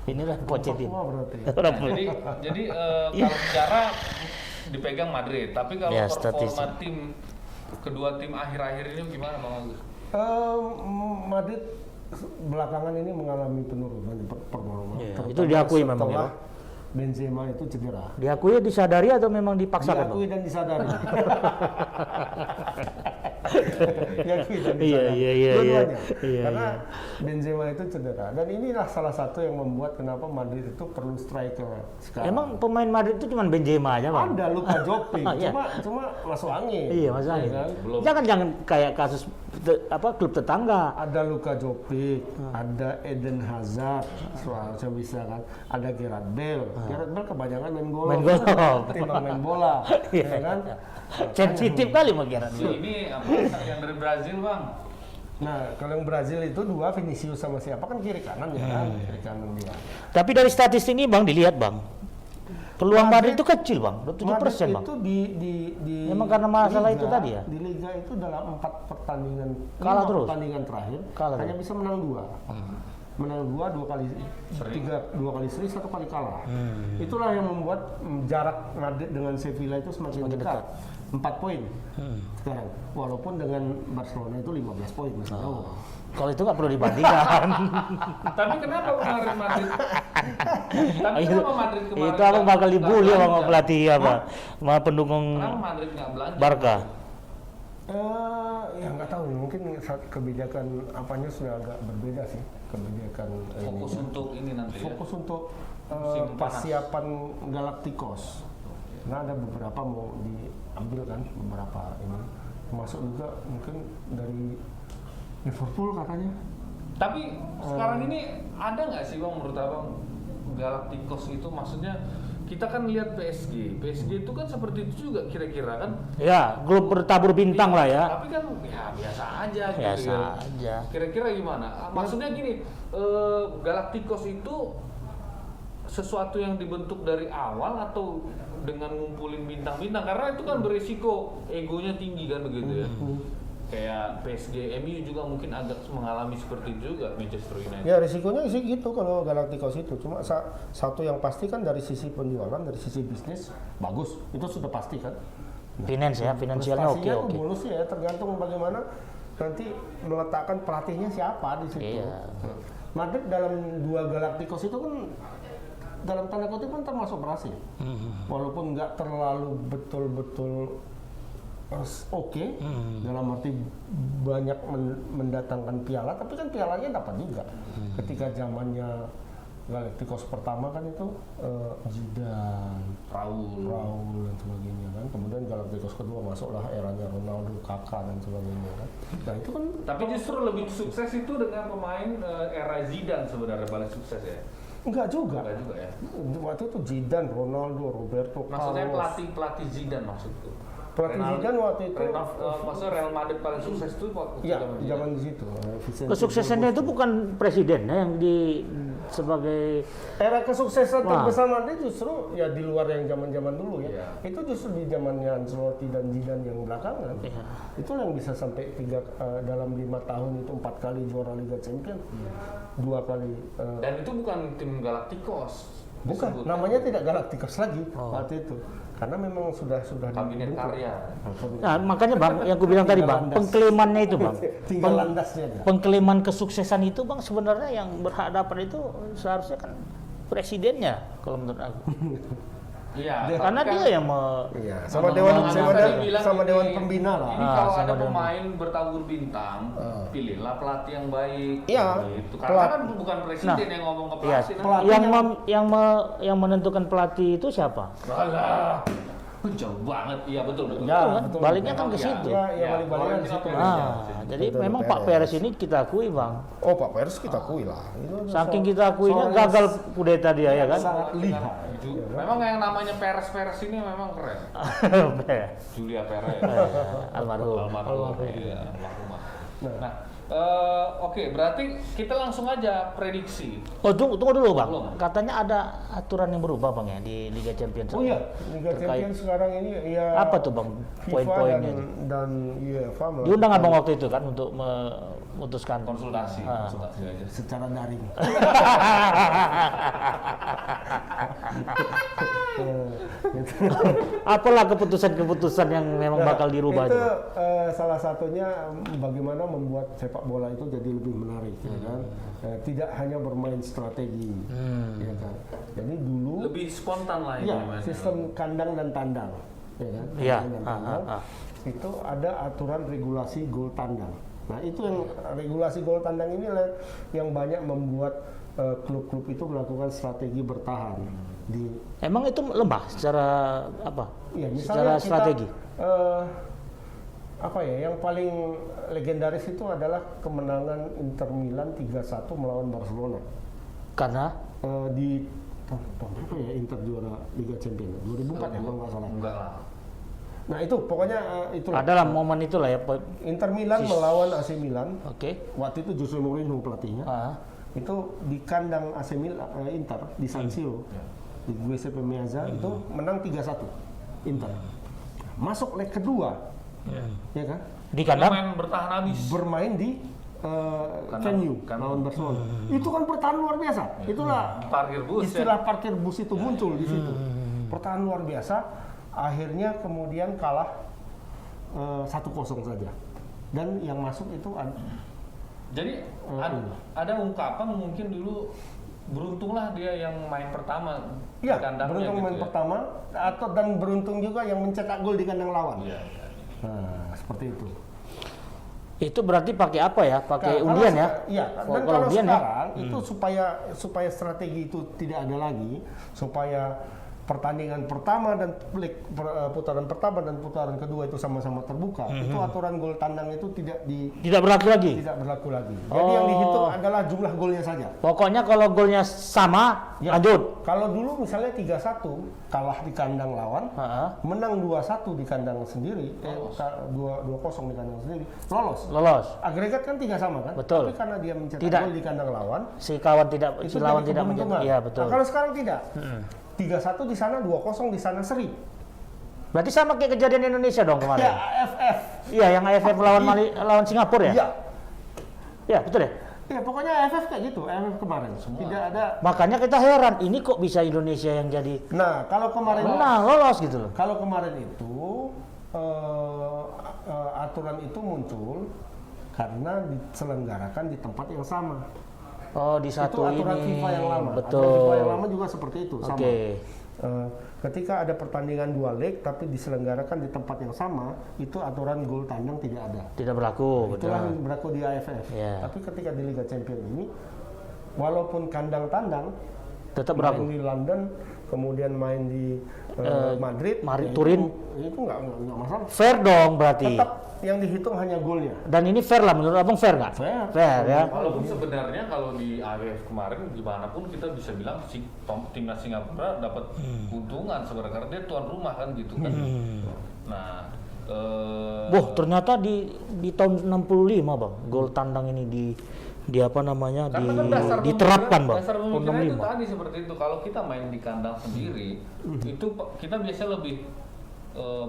Inilah Pochettino. Semua berarti. Nah, jadi kalau sejarah dipegang Madrid, tapi kalau Ya, performa statistik. tim kedua tim akhir-akhir ini gimana Bang Agus? Madrid belakangan ini mengalami penurunan performa. Iya, Terutama itu diakui memang setelah ya. Benzema itu cedera. Diakui disadari atau memang dipaksakan? Diakui Bang? dan disadari. Diakui dan disadari. Iya. Dua-duanya. Iya, Karena Benzema itu cedera. Dan inilah salah satu yang membuat kenapa Madrid itu perlu striker sekarang. Emang pemain Madrid itu cuma Benzema aja Bang? ada Luka Jovic, Iya. cuma masuk angin. Iya, masalahnya. Iya kan? Belum. Jangan kayak kasus klub tetangga. Ada Luka Jovic, ada Eden Hazard, soalnya bisa kan. Ada Gareth Bale. Gareth Bale kebanyakan main bola. Main bola. Timbang main bola, Iya. ya kan? Sensitif kali mau kira. Ini apa yang dari Brazil Bang? Nah, kalau yang Brazil itu dua Vinicius sama siapa kan kiri kanan ya kan? Kiri kanan dia. Tapi dari statistik ini Bang dilihat Bang. Peluang Madrid itu kecil Bang, 7% Madrid Bang. itu di Memang karena masalah Liga, itu tadi ya? Di Liga itu dalam 4 pertandingan, Kalah 5 terus? pertandingan terakhir Kalah hanya terus? bisa menang 2. Menang 2 kali dua kali seri, 1 kali kalah. Itulah yang membuat jarak Madrid dengan Sevilla itu semakin dekat. 4 poin sekarang. Walaupun dengan Barcelona itu 15 poin masih jauh. Kalau itu nggak perlu dibandingkan. Tapi kenapa kemarin Madrid? Tapi itu, kenapa Madrid kemarin? itu abang bakal nggak dibully sama belanja? pelatih apa? Sama pendukung Kenapa Madrid nggak belanja? Barca. Ya nggak tahu, mungkin kebijakan apanya sudah agak berbeda sih. Kebijakan Fokus ini. untuk ini nanti ya. Fokus untuk Musim panas. persiapan Galacticos. Nah ada beberapa mau diambil kan, beberapa ini. Termasuk juga mungkin dari Liverpool katanya. Tapi sekarang ini ada nggak sih Bang menurut Abang Galacticos itu maksudnya kita kan lihat PSG itu kan seperti itu juga kira-kira kan? Ya, klub bertabur bintang lah ya. Tapi kan ya biasa aja gitu. Biasa ya. aja. Kira-kira gimana? Maksudnya gini, Galacticos itu sesuatu yang dibentuk dari awal atau dengan ngumpulin bintang-bintang? Karena itu kan berisiko egonya tinggi kan begitu ya. Kayak PSG, MU juga mungkin agak mengalami seperti itu juga Manchester United. Ya risikonya sih gitu kalau Galacticos itu. Cuma satu yang pasti kan dari sisi penjualan, dari sisi bisnis bagus. Itu sudah pasti kan. Finance ya, finansialnya Prestasinya oke. tuh bonus ya, tergantung bagaimana nanti meletakkan pelatihnya siapa di situ. Iya. Madrid dalam 2 Galacticos itu kan dalam tanda kutip kan termasuk berhasil. Walaupun nggak terlalu betul-betul oke, dalam arti banyak mendatangkan piala, tapi kan pialanya dapat juga. Ketika zamannya Galacticos pertama kan itu Zidane, Raul dan sebagainya kan. Kemudian Galacticos kedua masuklah eranya Ronaldo, Kakak dan sebagainya kan. Nah itu kan. Tapi justru lebih sukses itu dengan pemain era Zidane sebenarnya paling sukses ya. Enggak juga. Enggak juga ya. Waktu itu Zidane, Ronaldo, Roberto Maksudnya Carlos. pelatih Zidane maksudku. Pelatih Zidane waktu itu. Maksudnya Real Madrid paling sukses itu waktu Iya, zaman Zidane. zaman di situ. Vicente Kesuksesannya Del itu Bosque. bukan presidennya yang sebagai Era kesuksesan Wah. terbesar Madrid justru ya di luar yang zaman-zaman dulu ya. Iya. Itu justru di zamannya Ancelotti dan Zidane yang belakangan. Iya. Itu yang bisa sampai dalam 5 tahun itu 4 kali juara Liga Champions, 2 kali. Dan itu bukan tim Galacticos. Bukan, disebut. namanya tidak Galacticos lagi waktu itu. Karena memang sudah Kabinet dibentuk. Karya. Nah, makanya Bang, yang aku bilang tadi Bang, Tinggal landas. pengklaimannya itu Bang. Tinggal landasnya aja. Pengklaiman kesuksesan itu Bang sebenarnya yang berhadapan itu seharusnya kan presidennya kalau menurut aku. Iya. Karena tapi dia kan- yang Iya, sama sama dewan Makanya sama, tadi dewan- bilang sama ini- dewan pembina lah. Ini kalau sama ada dewan. pemain bertabur bintang, pilihlah pelatih yang baik. Iya, Gitu. Karena kan bukan presiden Nah, yang ngomong ke Iya, pelatih. pelatih yang menentukan pelatih itu siapa? Alah, jauh banget. Iya betul. Ya, Kan? betul. Baliknya kan ke Memang situ. Ya, ya, balik-balikan Florentino ke situ. Perez ya. Jadi Betul, memang Pak Perez. Perez ini kita akui Bang. Oh, Pak Perez kita akui lah. Itu Saking so- kita akuinya soalnya gagal kudeta dia ya kan. sangat lihai. Memang yang namanya Perez ini memang keren. Julia Perez. Almarhum. Almarhum. Iya, almarhumah. Nah, oke, berarti kita langsung aja prediksi. Oh tunggu dulu Bang. Belum. Katanya ada aturan yang berubah Bang ya di Liga Champions. Oh iya, Liga Terkait- Champions sekarang ini ya Apa tuh Bang FIFA poin-poinnya? dan UEFA melakukan Diundang Abang waktu itu kan untuk memutuskan Konsultasi aja. secara daring. Apalah keputusan-keputusan yang memang bakal dirubah itu itu. salah satunya bagaimana membuat sepak bola itu jadi lebih menarik, ya kan? Tidak hanya bermain strategi, ya kan? Jadi dulu Lebih spontan lah ya ini. sistem kandang dan tandang, ya kan? Iya, Kandang dan tandang. Itu ada aturan regulasi gol tandang. Nah itu yang regulasi gol tandang ini yang banyak membuat klub-klub itu melakukan strategi bertahan di Emang itu lemah secara apa? ya, Secara misalnya kita, strategi. Apa ya, yang paling legendaris itu adalah kemenangan Inter Milan 3-1 melawan Barcelona. Karena Di tahun berapa ya Inter juara Liga Champions? 2004 ya kalau nggak salah. Enggak lah. Nah itu pokoknya itulah. adalah momen itulah ya. Inter Milan melawan AC Milan. Oke. Waktu itu Jose Mourinho pelatihnya. Ah. Itu di kandang AC Milan, Inter di San Siro. Di Giuseppe Meazza itu menang 3-1 Inter. Masuk leg kedua. Ya kan? Di kandang. Main bertahan habis. Bermain di Camp Nou lawan Barcelona. Itu kan pertahanan luar biasa. Itulah Parkir bus. istilah parkir bus itu muncul di situ. Pertahanan luar biasa. Akhirnya kemudian kalah 1-0 saja. Dan yang masuk itu Jadi ada ungkapan mungkin dulu beruntunglah dia yang main pertama di ya kandangnya beruntung gitu main ya. pertama dan beruntung juga yang mencetak gol di kandang lawan. Iya. Nah, seperti itu. Itu berarti pakai apa ya? Pakai Kalau undian ya? Iya, Kalau dan kalau undian ya? sekarang itu supaya strategi itu tidak ada lagi, supaya pertandingan pertama dan putaran pertama dan putaran kedua itu sama-sama terbuka, itu aturan gol tandang itu Tidak berlaku lagi. tidak berlaku lagi. Jadi yang dihitung adalah jumlah golnya saja. Pokoknya kalau golnya sama, Ya. lanjut. Kalau dulu misalnya 3-1 kalah di kandang lawan, menang 2-1 di kandang sendiri, 2-0 di kandang sendiri, Lolos. Agregat kan 3 sama kan? Betul. Tapi karena dia mencetak Tidak. gol di kandang lawan, Si itu lawan jadi tidak keberuntungan. mencetak. Iya, betul. Nah, kalau sekarang tidak. 3-1 di sana, 2-0 di sana, seri. Berarti sama kayak kejadian Indonesia dong kemarin. Ya, AFF. Iya, yang AFF lawan Singapura ya? Iya. Ya, betul ya? Ya, pokoknya AFF kayak gitu, AFF kemarin. Tidak ada. Makanya kita heran, ini kok bisa Indonesia yang jadi Nah, kalau kemarin lolos gitu loh. Kalau kemarin itu aturan itu muncul karena diselenggarakan di tempat yang sama. Oh, di satu Itu aturan ini. FIFA yang lama. Betul. Aturan FIFA yang lama juga seperti itu, sama. Oke. Ketika ada pertandingan 2 leg tapi diselenggarakan di tempat yang sama, itu aturan gol tandang tidak ada. Tidak berlaku, betul. Itulah yang berlaku di AFF. Ya. Tapi ketika di Liga Champions ini, walaupun kandang tandang, Tetap main berlaku. di London, kemudian main di Madrid, ya Turin. itu nggak masalah. Fair dong berarti. Tetap yang dihitung hanya golnya. Dan ini fair lah, menurut abang fair nggak? Fair. Fair ya. Walaupun sebenarnya kalau di AFF kemarin gimana pun kita bisa bilang timnas Singapura dapat keuntungan sebenarnya karena dia tuan rumah kan gitu kan. Nah, Ternyata di tahun 65 bang, gol tandang ini di apa namanya karena kan dasar diterapkan bang. Dasar Tahun pemikiran itu 65. tadi seperti itu. Kalau kita main di kandang sendiri, itu kita biasanya lebih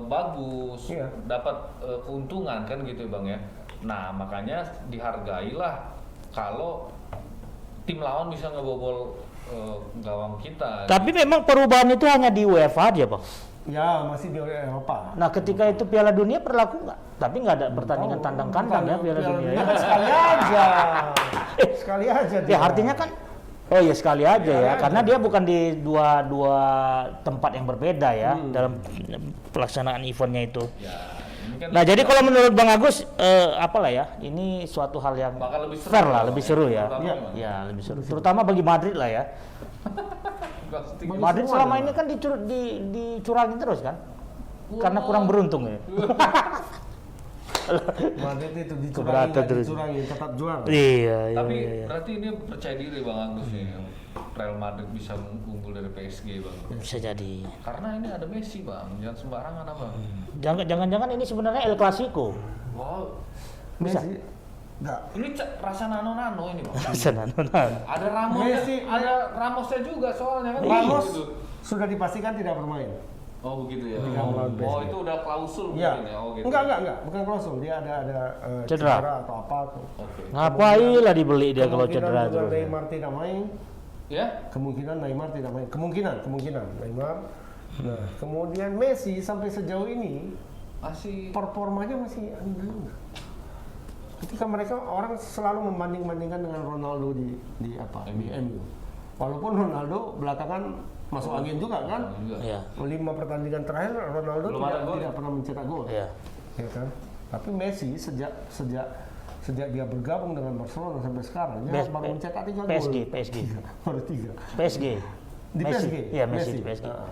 bagus, Iya. dapat keuntungan kan gitu bang ya. Nah makanya dihargailah kalau tim lawan bisa ngebobol gawang kita. Tapi memang perubahan itu hanya di UEFA aja bang. Ya, masih di Eropa. Nah ketika itu Piala Dunia berlaku nggak? Tapi nggak ada pertandingan tandang kandang ya Piala Dunia. Ya. Kan sekali aja. Sekali aja. Ya artinya kan, oh ya sekali aja ya, karena dia bukan di dua tempat yang berbeda ya dalam pelaksanaan eventnya itu. Ya, ini kan Nah jadi kalau menurut Bang Agus, apalah ya, ini suatu hal yang bakal lebih seru fair lah, kalau lebih ya. seru ya. Terutama Iya. gimana? Ya lebih seru, terutama bagi Madrid lah ya. Pasti. Madrid semua selama ada, ini kan dicurangin terus kan, karena kurang beruntung ya. Madrid itu dicurangi, Keberatan nggak terus. dicurangi, tetap juara. Iya. Tapi berarti ini percaya diri Bang Agus nih, Real Madrid bisa unggul dari PSG Bang. Bisa jadi. Karena ini ada Messi Bang, jangan sembarangan Bang. Jangan-jangan ini sebenarnya El Clasico. Wow, Bisa. Messi, enggak. ini rasa nano-nano ini Bang. Senang-senang. Ada Ramos, Messi- ada Ramosnya juga soalnya kan. Ramos Gitu. sudah dipastikan tidak bermain. Oh begitu ya. Ketika melawan Oh PSG. itu udah klausul Ya. mungkin ya. Oh gitu. Enggak, bukan klausul. Dia ada Cedera. atau apa tuh. Oke. Ngapain lah dibeli dia kalau Kemungkinan cedera juga terus. Neymar tidak main. Ya? Kemungkinan Neymar tidak main. Kemungkinan Neymar. Nah, kemudian Messi sampai sejauh ini Masih performanya masih aneh. Ketika mereka orang selalu membanding-bandingkan dengan Ronaldo di MU. Walaupun Ronaldo belakangan masuk angin juga kan. juga. Iya. 5 pertandingan terakhir Ronaldo Belum ada gol. tidak pernah mencetak gol. Iya. Ya kan? Tapi Messi sejak dia bergabung dengan Barcelona sampai sekarang dia baru mencetak 3 gol. PSG. Baru 3. PSG. Di Messi. PSG. Iya, Messi di PSG. Ah,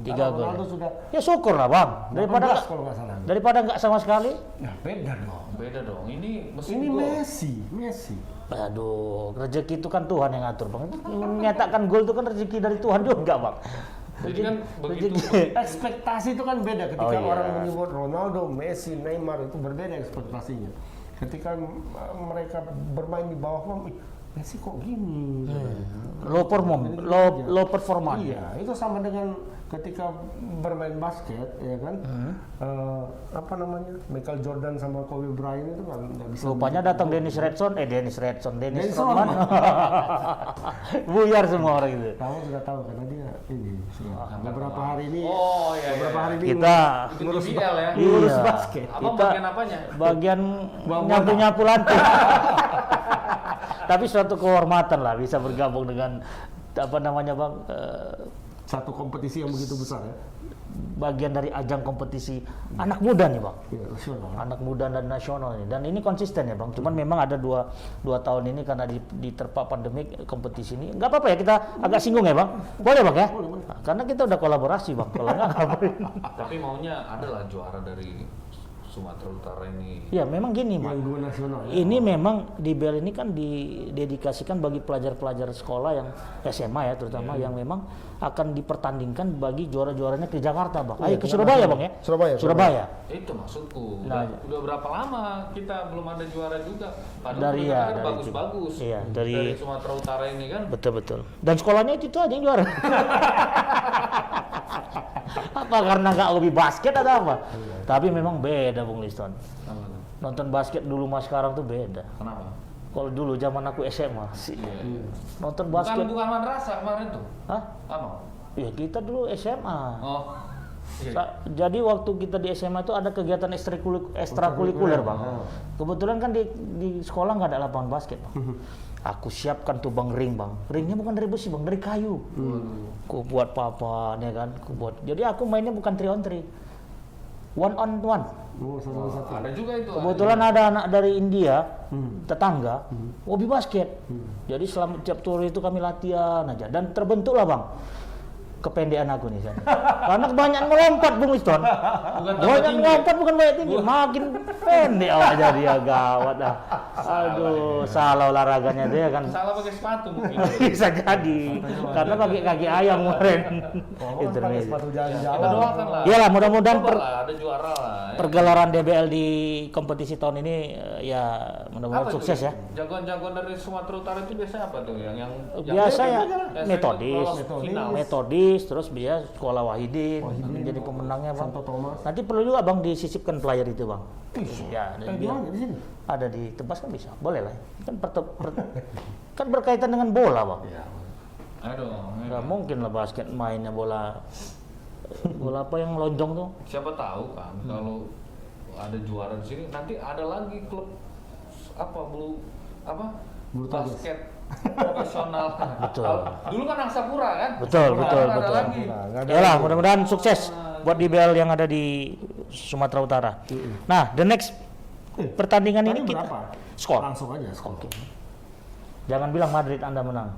3 karena gol. Ronaldo sudah Ya syukur lah bang. 18 kalau nggak salah. Daripada nggak sama sekali. Ya beda dong. Beda dong. Ini mesin Ini gol. Messi. Aduh, rezeki itu kan Tuhan yang ngatur bang. Menyatakan gol itu kan rezeki dari Tuhan juga bang. Jadi kan begitu Ekspektasi itu kan beda ketika Oh, iya. orang menyebut Ronaldo, Messi, Neymar itu berbeda ekspektasinya. Ketika mereka bermain di bawah Messi kok gini? Low performa. Iya, itu sama dengan ketika bermain basket, ya kan? Apa namanya? Michael Jordan sama Kobe Bryant itu kan nggak bisa. Rupanya datang Dennis Rodman. Buyar semua orang itu. Kamu sudah tahu karena dia ini beberapa hari ini. Oh iya. Beberapa hari ini Kita ngurus BL ya. ngurus Iya. basket. Abang Kita- bagian apanya? bagian Bawang nyapu-nyapu lantai. Tapi suatu kehormatan lah bisa bergabung dengan apa namanya bang, Satu kompetisi yang begitu besar ya. bagian dari ajang kompetisi anak muda nih bang. Iya, nasional. Anak muda dan nasional ini, dan ini konsisten ya bang. Cuman memang ada dua tahun ini karena diterpa pandemik kompetisi ini nggak apa-apa ya, kita agak singgung ya bang. Boleh bang ya? Nah, karena kita udah kolaborasi bang. Kalau nggak ngapain. Tapi maunya adalah juara dari Sumatera Utara ini. Ya memang gini bang. Yang dua nasional. Ya. Ini memang di BEL ini kan didedikasikan bagi pelajar-pelajar sekolah yang SMA ya terutama yang memang akan dipertandingkan bagi juara-juaranya ke Jakarta bang. Ayo ke Surabaya bang ya. Surabaya. Itu maksudku. Nah, udah berapa lama kita belum ada juara juga. Padahal Dari mereka ya, kan dari bagus-bagus. Iya, dari Sumatera Utara ini kan. Betul. Dan sekolahnya itu aja yang juara. Apa karena nggak hobi basket atau apa? Tapi memang beda Bung Liston. Nonton basket dulu sama sekarang tuh beda. Kenapa? Kalau dulu zaman aku SMA sih nonton Bukan basket. madrasah kemarin tuh. Hah? Apa? Ya kita dulu SMA. Oh. Jadi waktu kita di SMA itu ada kegiatan ekstrakurikuler bang. Kebetulan kan di sekolah nggak ada lapangan basket bang. Aku siapkan tuh bang ring bang. Ringnya bukan dari besi bang, dari kayu. Ku buat papan ya kan. Jadi aku mainnya bukan 3-on-3, 1-on-1. Oh, satu-satu. Ada juga itu. Kebetulan ada anak dari India, tetangga, hobi basket. Jadi selama tiap tour itu kami latihan aja dan terbentuklah bang kependekan aku nih. Karena kebanyakan melompat Bung Liston. Banyak melompat bukan banyak tinggi, makin pendek awak jadi ya gawat dah. Aduh, salah olahraganya dia kan. Salah pakai sepatu mungkin. Bisa jadi. Karena pakai kaki ayam kemarin. Itu pakai sepatu jalan-jalan. Kita doakan lah. Iyalah mudah-mudahan Coba lah, ada juara lah. Ya. pergelaran DBL di kompetisi tahun ini ya mudah-mudahan Apa sukses tuh? ya. Jagoan-jagoan dari Sumatera Utara itu biasanya apa tuh? Yang Biasa ya metodis, metodis, terus biasa sekolah Wahidin menjadi pemenangnya bang. Santo Thomas. Nanti perlu juga bang disisipkan player itu bang. Ya, dan Di dia mana di sini? ada di Tebas kan bisa, boleh lah. Kan kan berkaitan dengan bola bang. Iya. Aduh. Nggak mungkin lah basket mainnya bola apa yang lonjong tuh. Siapa tahu kan kalau ada juara di sini nanti ada lagi klub bulu tangkis. basket profesional. Betul. Dulu kan Angsapura kan? Betul. Ada lagi. Yalah, mudah-mudahan sukses buat DBL yang ada di Sumatera Utara. Nah, the next pertandingan ini kita berapa? skor. Langsung aja skor. Oke. Jangan bilang Madrid Anda menang.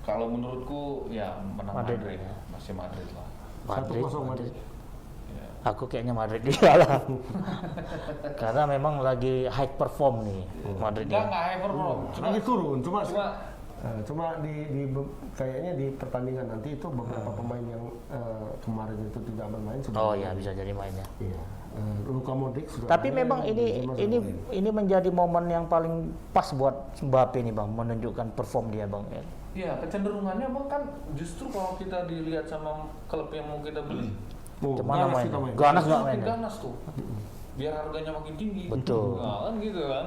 Kalau menurutku ya menang Madrid. Madrid. Masih Madrid lah. 1-0 Madrid. Ya. Aku kayaknya Madrid juga lah. Karena memang lagi high perform nih Madrid Enggak ini. hyper bro. Lagi turun, cuma Cuma kayaknya di pertandingan nanti itu beberapa pemain yang kemarin itu tidak bermain sudah. Oh ya, bisa jadi mainnya. Iya. Luka Modric sudah. Tapi main, memang Benzema sudah main. ini menjadi momen yang paling pas buat Mbappe nih Bang, menunjukkan perform dia Bang. ya kecenderungannya bang kan justru kalau kita dilihat sama klub yang mau kita beli. Cuma Ganas main. kita main. Ganas nggak Makin main. Ya? ganas tuh. Biar harganya makin tinggi. Betul. Nah, kan gitu kan.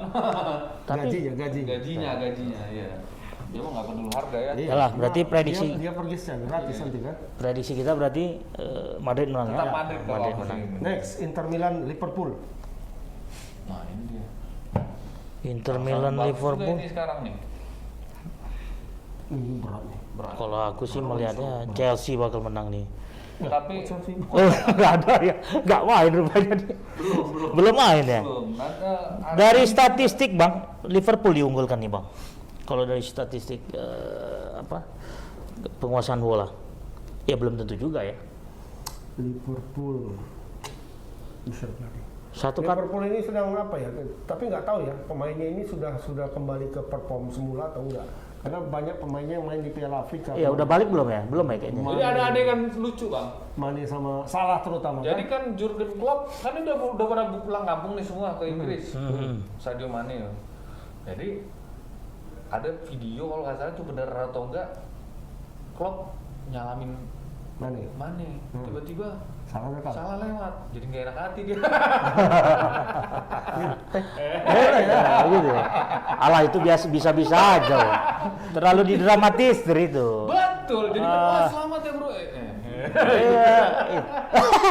Tapi gajinya ya. Dia mah nggak peduli harga ya. Iya. Yalah, berarti prediksi dia pergi secara gratis nanti kan. prediksi kita berarti Madrid menang ya. Tetap Madrid kalau Madrid aku menang. sih. Next Inter Milan Liverpool. Nah ini dia. Inter Sama-sama Milan bagus juga Liverpool. ini sekarang nih. Ini berat nih. Berat. Kalau aku sih melihatnya Chelsea bakal menang nih. Tapi Oh, nggak ada ya, nggak main rupanya dia. Belum main ya. belum. Ada Dari statistik Bang, Liverpool diunggulkan nih Bang. Kalau dari statistik penguasaan bola, ya belum tentu juga ya. Liverpool. Bisa jadi. Satu kan Liverpool ini sedang apa ya? Tapi nggak tahu ya pemainnya ini sudah kembali ke perform semula atau enggak? Karena banyak pemainnya yang main di Piala Afrika. ya udah balik belum ya? Belum ya kayaknya. Jadi ada adegan lucu bang. Mane sama Salah terutama. Jadi kan Jurgen Klopp kan udah pada pulang kampung nih semua ke Inggris. Sadio Mane. Jadi ada video kalau nggak salah itu bener atau enggak Klopp nyalamin Mane. Tiba-tiba salah lewat. Jadi nggak enak hati dia. Ya, gitu ya. Alah itu bisa aja. Loh. Terlalu didramatisir itu. Betul. Jadi wah selamat ya bro.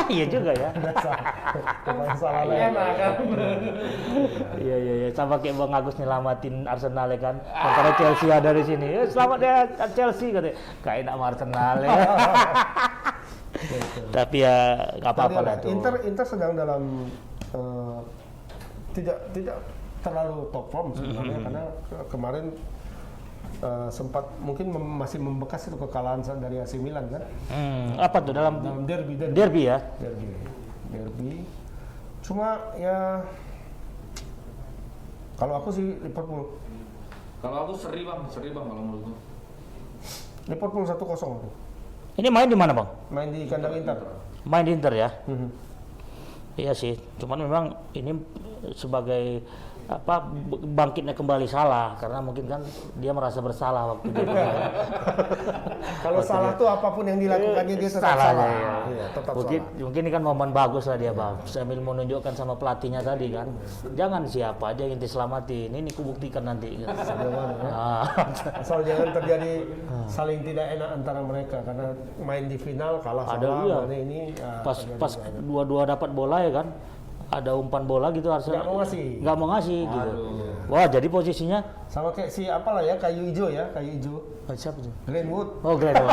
Iya juga ya. Salah Enak kan. Iya. Sama kayak Bang Agus nyelamatin Arsenal ya kan. Karena Chelsea ada di sini. Selamat ya Chelsea katanya. Gak enak sama Arsenal ya. Tapi ya nggak apa-apa lah tuh. Inter sedang dalam tidak terlalu top form sebenarnya karena kemarin sempat mungkin masih membekas itu kekalahan dari AC Milan kan. Apa tuh dalam derby ya? Derby. Cuma ya kalau aku sih Liverpool. Kalau aku seri bang kalau menurutku. Liverpool 1-0 aku. Ini main di mana bang? Main di kandang Inter. Main di Inter ya? Iya sih, cuman memang ini sebagai bangkitnya kembali salah karena mungkin kan dia merasa bersalah waktu itu. Kalau salah tuh apapun yang dilakukannya dia tetap salah. Iya, tetap mungkin ini kan momen bagus lah dia bang, sambil menunjukkan sama pelatihnya tadi kan, jangan siapa aja yang diselamatin, ini kubuktikan nanti. Asal jangan terjadi saling tidak enak antara mereka karena main di final kalah sama ini. Pas dua-dua dapat bola ya kan. Ada umpan bola gitu harusnya nggak mau ngasih gitu. Wah jadi posisinya sama kayak si apalah ya kayu hijau. Siapa tuh? Greenwood. Oh Greenwood.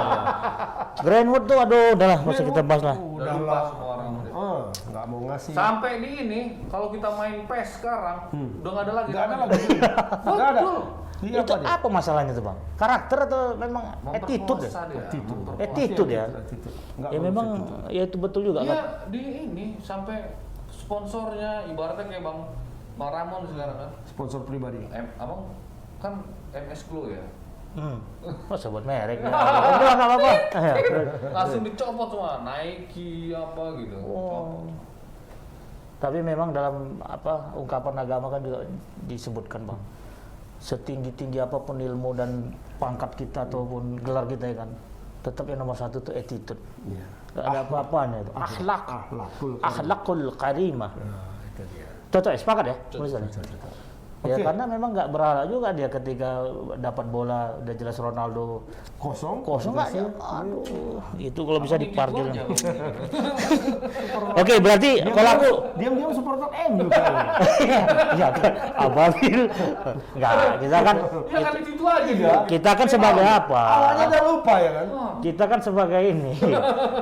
Greenwood tuh aduh udahlah nggak usah kita bahas lah. Udahlah semua orang. Nggak mau ngasih. Sampai di ini kalau kita main PES sekarang udah nggak ada lagi. Nggak ada. Itu apa masalahnya tuh bang? Karakter atau memang attitude ya? Attitude ya. Ya memang ya itu betul juga. Iya di ini sampai sponsornya ibaratnya kayak Bang Ramon sekarang kan. Sponsor pribadi. Abang kan MS Glow ya. Oh sebut merek. Enggak apa-apa. Langsung dicopot semua Nike apa gitu. Tapi memang dalam ungkapan agama kan juga disebutkan bang, setinggi-tinggi apapun ilmu dan pangkat kita ataupun gelar kita ya kan, tetap yang nomor satu itu attitude. Gak ada apa-apanya itu. Akhlakul karimah. Cocok ya, sepakat ya tulisannya. Ya karena memang nggak berhala juga dia ketika dapat bola udah jelas Ronaldo kosong nggak ya, aduh itu kalau bisa diparkir. Oke berarti kalau aku diam-diam supporter MU kan. Iya kan Ababil nggak kita kan itu aja ya. Kita kan sebagai apa? Awalnya udah lupa ya kan. Kita kan sebagai ini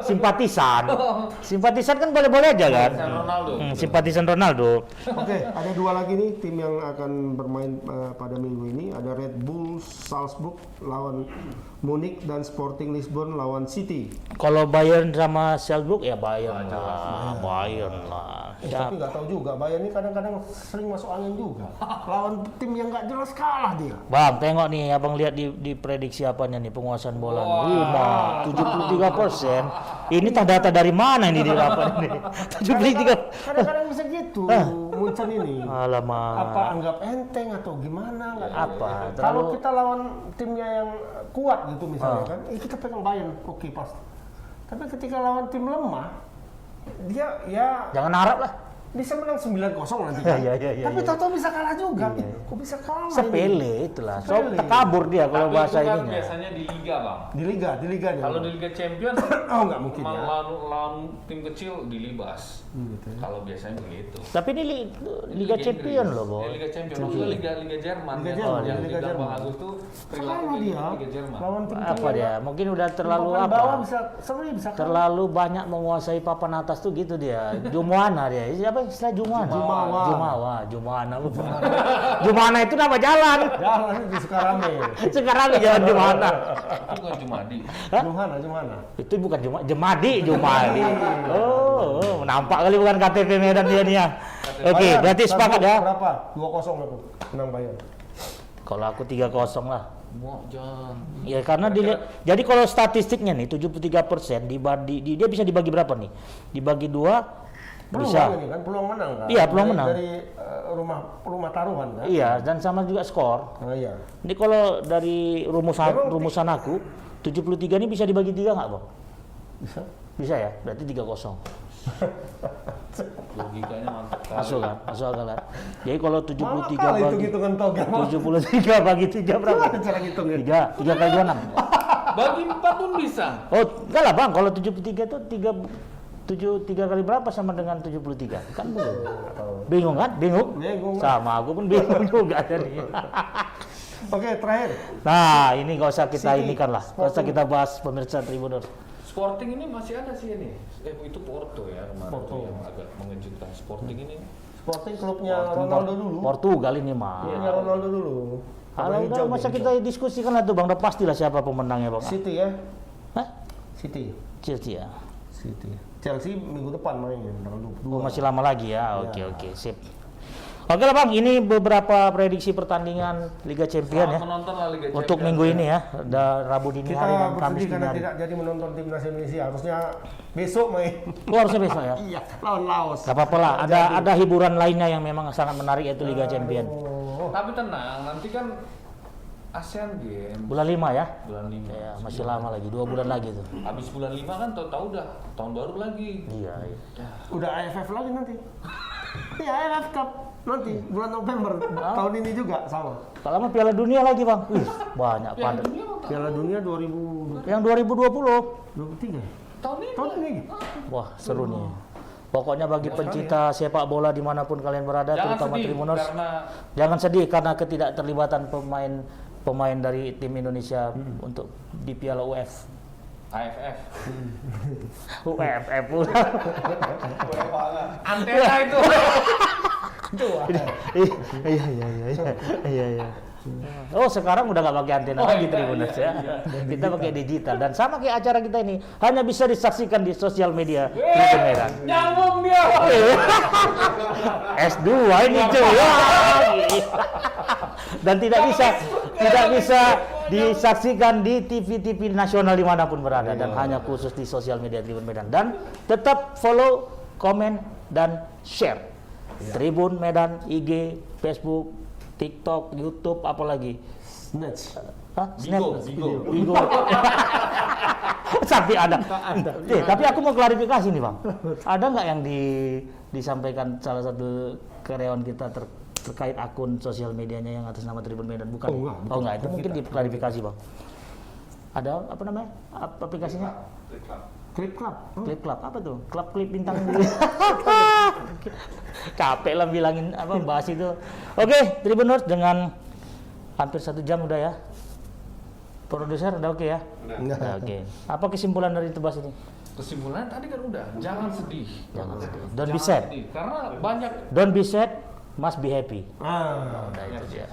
simpatisan kan boleh-boleh aja kan. Simpatisan Ronaldo. Oke, ada dua lagi nih tim yang akan bermain pada minggu ini. Ada Red Bull Salzburg lawan Munich dan Sporting Lisbon lawan City. Kalau Bayern sama Salzburg ya Bayern lah. Tapi nggak tahu juga Bayern ini kadang-kadang sering masuk angin juga. Lawan tim yang nggak jelas kalah dia. Bang, tengok nih abang lihat di prediksi apanya nih penguasaan bola. 73%. Ini data dari mana ini di lapangan ini? 73. Kadang-kadang bisa gitu. Munchen ini. Alamak. Apa anggap enteng atau gimana? Apa? Kalau kita lawan timnya yang kuat gitu misalnya kan, kita pegang Bayern, oke pasti. Tapi ketika lawan tim lemah, dia ya jangan harap lah. Bisa menang 9-0 nanti kan. Tapi tahu-tahu bisa kalah juga. Kok bisa kalah? Sepele itulah. So kabur dia kalau bahasa ininya. ininya. Biasanya di liga, Bang. Di liga. Kalau di Liga Champions nggak mungkin ya. Lawan tim kecil dilibas. Kalau biasanya begitu. Tapi ini Liga Champion loh, Bos. Liga Champion, maksudnya Liga Jerman. Liga Jerman. Bagus tuh perilaku Liga Jerman. Lawan tim apa dia? Mungkin udah terlalu bawah bisa terlalu banyak menguasai papan atas tuh gitu dia. Jumuana dia. Siapa istilah Jumawa itu nama jalan. Jalan di Sukarame. Sekarang jalan Jumana. Itu bukan Jumadi. Jumana. Itu bukan Jumadi. Oh, nampak kali bukan KTP Medan dia nih ya. Oke, berarti sepakat ya. Berapa? 2-0 aku menang Bayern. Kalau aku 3-0 lah. Jangan. Ya karena dilihat. Jadi kalau statistiknya nih 73% dia bisa dibagi berapa nih? Dibagi 2 bisa. Ini kan peluang menang kan? Iya, peluang menang. Dari rumah taruhan kan? Iya, dan sama juga skor. Iya. Ini kalau dari rumusan aku 73 ini bisa dibagi 3 nggak, Bang? Bisa. Bisa ya? Berarti 3-0. Logikanya mantap. Masuk kan? Jadi kalau 73 bagi 3 berapa? Cara ngitungnya. 3 kali 26. Bagi 4 pun bisa. Oh, enggak lah, Bang. Kalau 73 itu 3 kali berapa sama dengan 73? Kan belum. Bingung kan? Bingung. Sama aku pun bingung juga tadi. Oke, terakhir. Nah, ini nggak usah kita City, inikan lah. Nggak usah kita bahas pemirsa Tribuners. Sporting ini masih ada sih ini. Itu Porto ya kemarin Porto. tuh yang agak mengejutkan. Sporting ini. Sporting klubnya Ronaldo dulu. Portugal ini mah. Klubnya Ronaldo dulu. Kalau Warna udah hijau, masa hijau. kita diskusikan lah tuh Bang, udah pastilah siapa pemenangnya Bang. City ya. Hah? City. Chelsea ya. City. Chelsea minggu depan mainnya tanggal 22. Oh, masih lama lagi ya. Oke, sip. Oke lah Bang, ini beberapa prediksi pertandingan Liga Champions ya. Menonton lah Liga Untuk Champions. minggu ini ya, ada Rabu dini Kita hari dan Kamis bersedih dini karena hari. tidak jadi menonton timnas Indonesia. Harusnya besok main. Oh, harusnya besok ya. Iya, lawan Laos. Gak apa-apa lah, ada hiburan lainnya yang memang sangat menarik yaitu Liga Champions. Oh. Tapi tenang, nanti kan ASEAN Games Bulan 5 ya. bulan 5. Ya, masih lama lagi, 2 bulan lagi tuh. Habis bulan 5 kan tahu udah tahun baru lagi. Iya. Udah AFF lagi nanti. Iya, AFF Cup nanti bulan November tahun ini juga sama. Kalau lama Piala Dunia lagi Bang. Wih, banyak pada. Piala Dunia 2023. Yang 2020. Tahun ini. Tahun ini. Wah, seru nih. Pokoknya bagi pencinta sepak bola dimanapun kalian berada, Jangan terutama sedih Tribuners, karena jangan sedih karena ketidakterlibatan pemain dari tim Indonesia untuk di Piala UF. AFF. UFF pula. Antena itu. Iya. Oh, sekarang udah nggak pakai antena Oh, lagi iya, Tribuners iya, ya. Kita pakai digital dan sama kayak acara kita ini hanya bisa disaksikan di sosial media Tribun Medan. Nyambung dia. S2 ini cuy. Dan tidak bisa disaksikan di TV-TV nasional dimanapun berada dan hanya khusus di sosial media Tribun Medan. Dan tetap follow, komen, dan share Tribun Medan, IG, Facebook, TikTok, YouTube, apalagi Snatch. Hah? Bigo, Snap? Bigo. Sampai ada. Tapi aku mau klarifikasi nih Bang. Ada nggak yang disampaikan salah satu karyawan kita terkait akun sosial medianya yang atas nama Tribun Medan? Bukan? Oh, enggak, Oh enggak, itu mungkin diklarifikasi Bang. Ada apa namanya? Aplikasinya? Clip Club. Clip Club apa tuh? Klub klip bintang. Capek lah bilangin apa bahas itu. Oke, Tribuners dengan hampir 1 jam udah ya. Produser udah oke ya? Udah oke. Apa kesimpulan dari itu bahas ini? Kesimpulan tadi kan udah, jangan sedih. Jangan sedih. Don't be sad. Sedih. Karena banyak Don't be sad, must be happy. Ah. Nah, itu dia.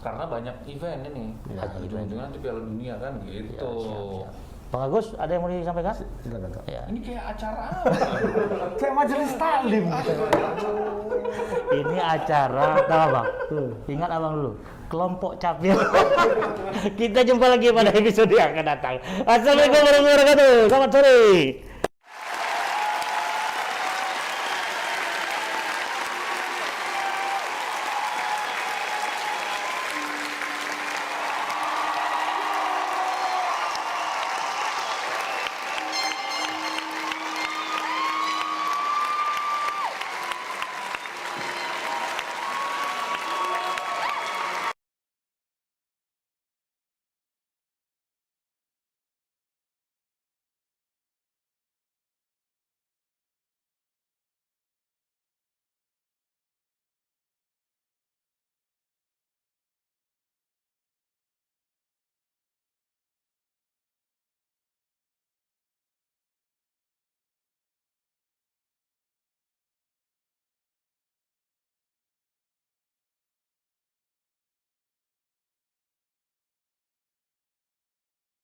karena banyak event ini. Ya, Ujung-ujungnya nanti Piala Dunia kan gitu. Siap. Bang Agus, ada yang mau disampaikan? Enggak. Ya. Ini kayak acara apa? Kayak majelis taklim. Ini acara, tahu Bang? Ingat Abang dulu, kelompok capil. Kita jumpa lagi pada episode yang akan datang. Assalamualaikum warahmatullahi wabarakatuh. Selamat sore.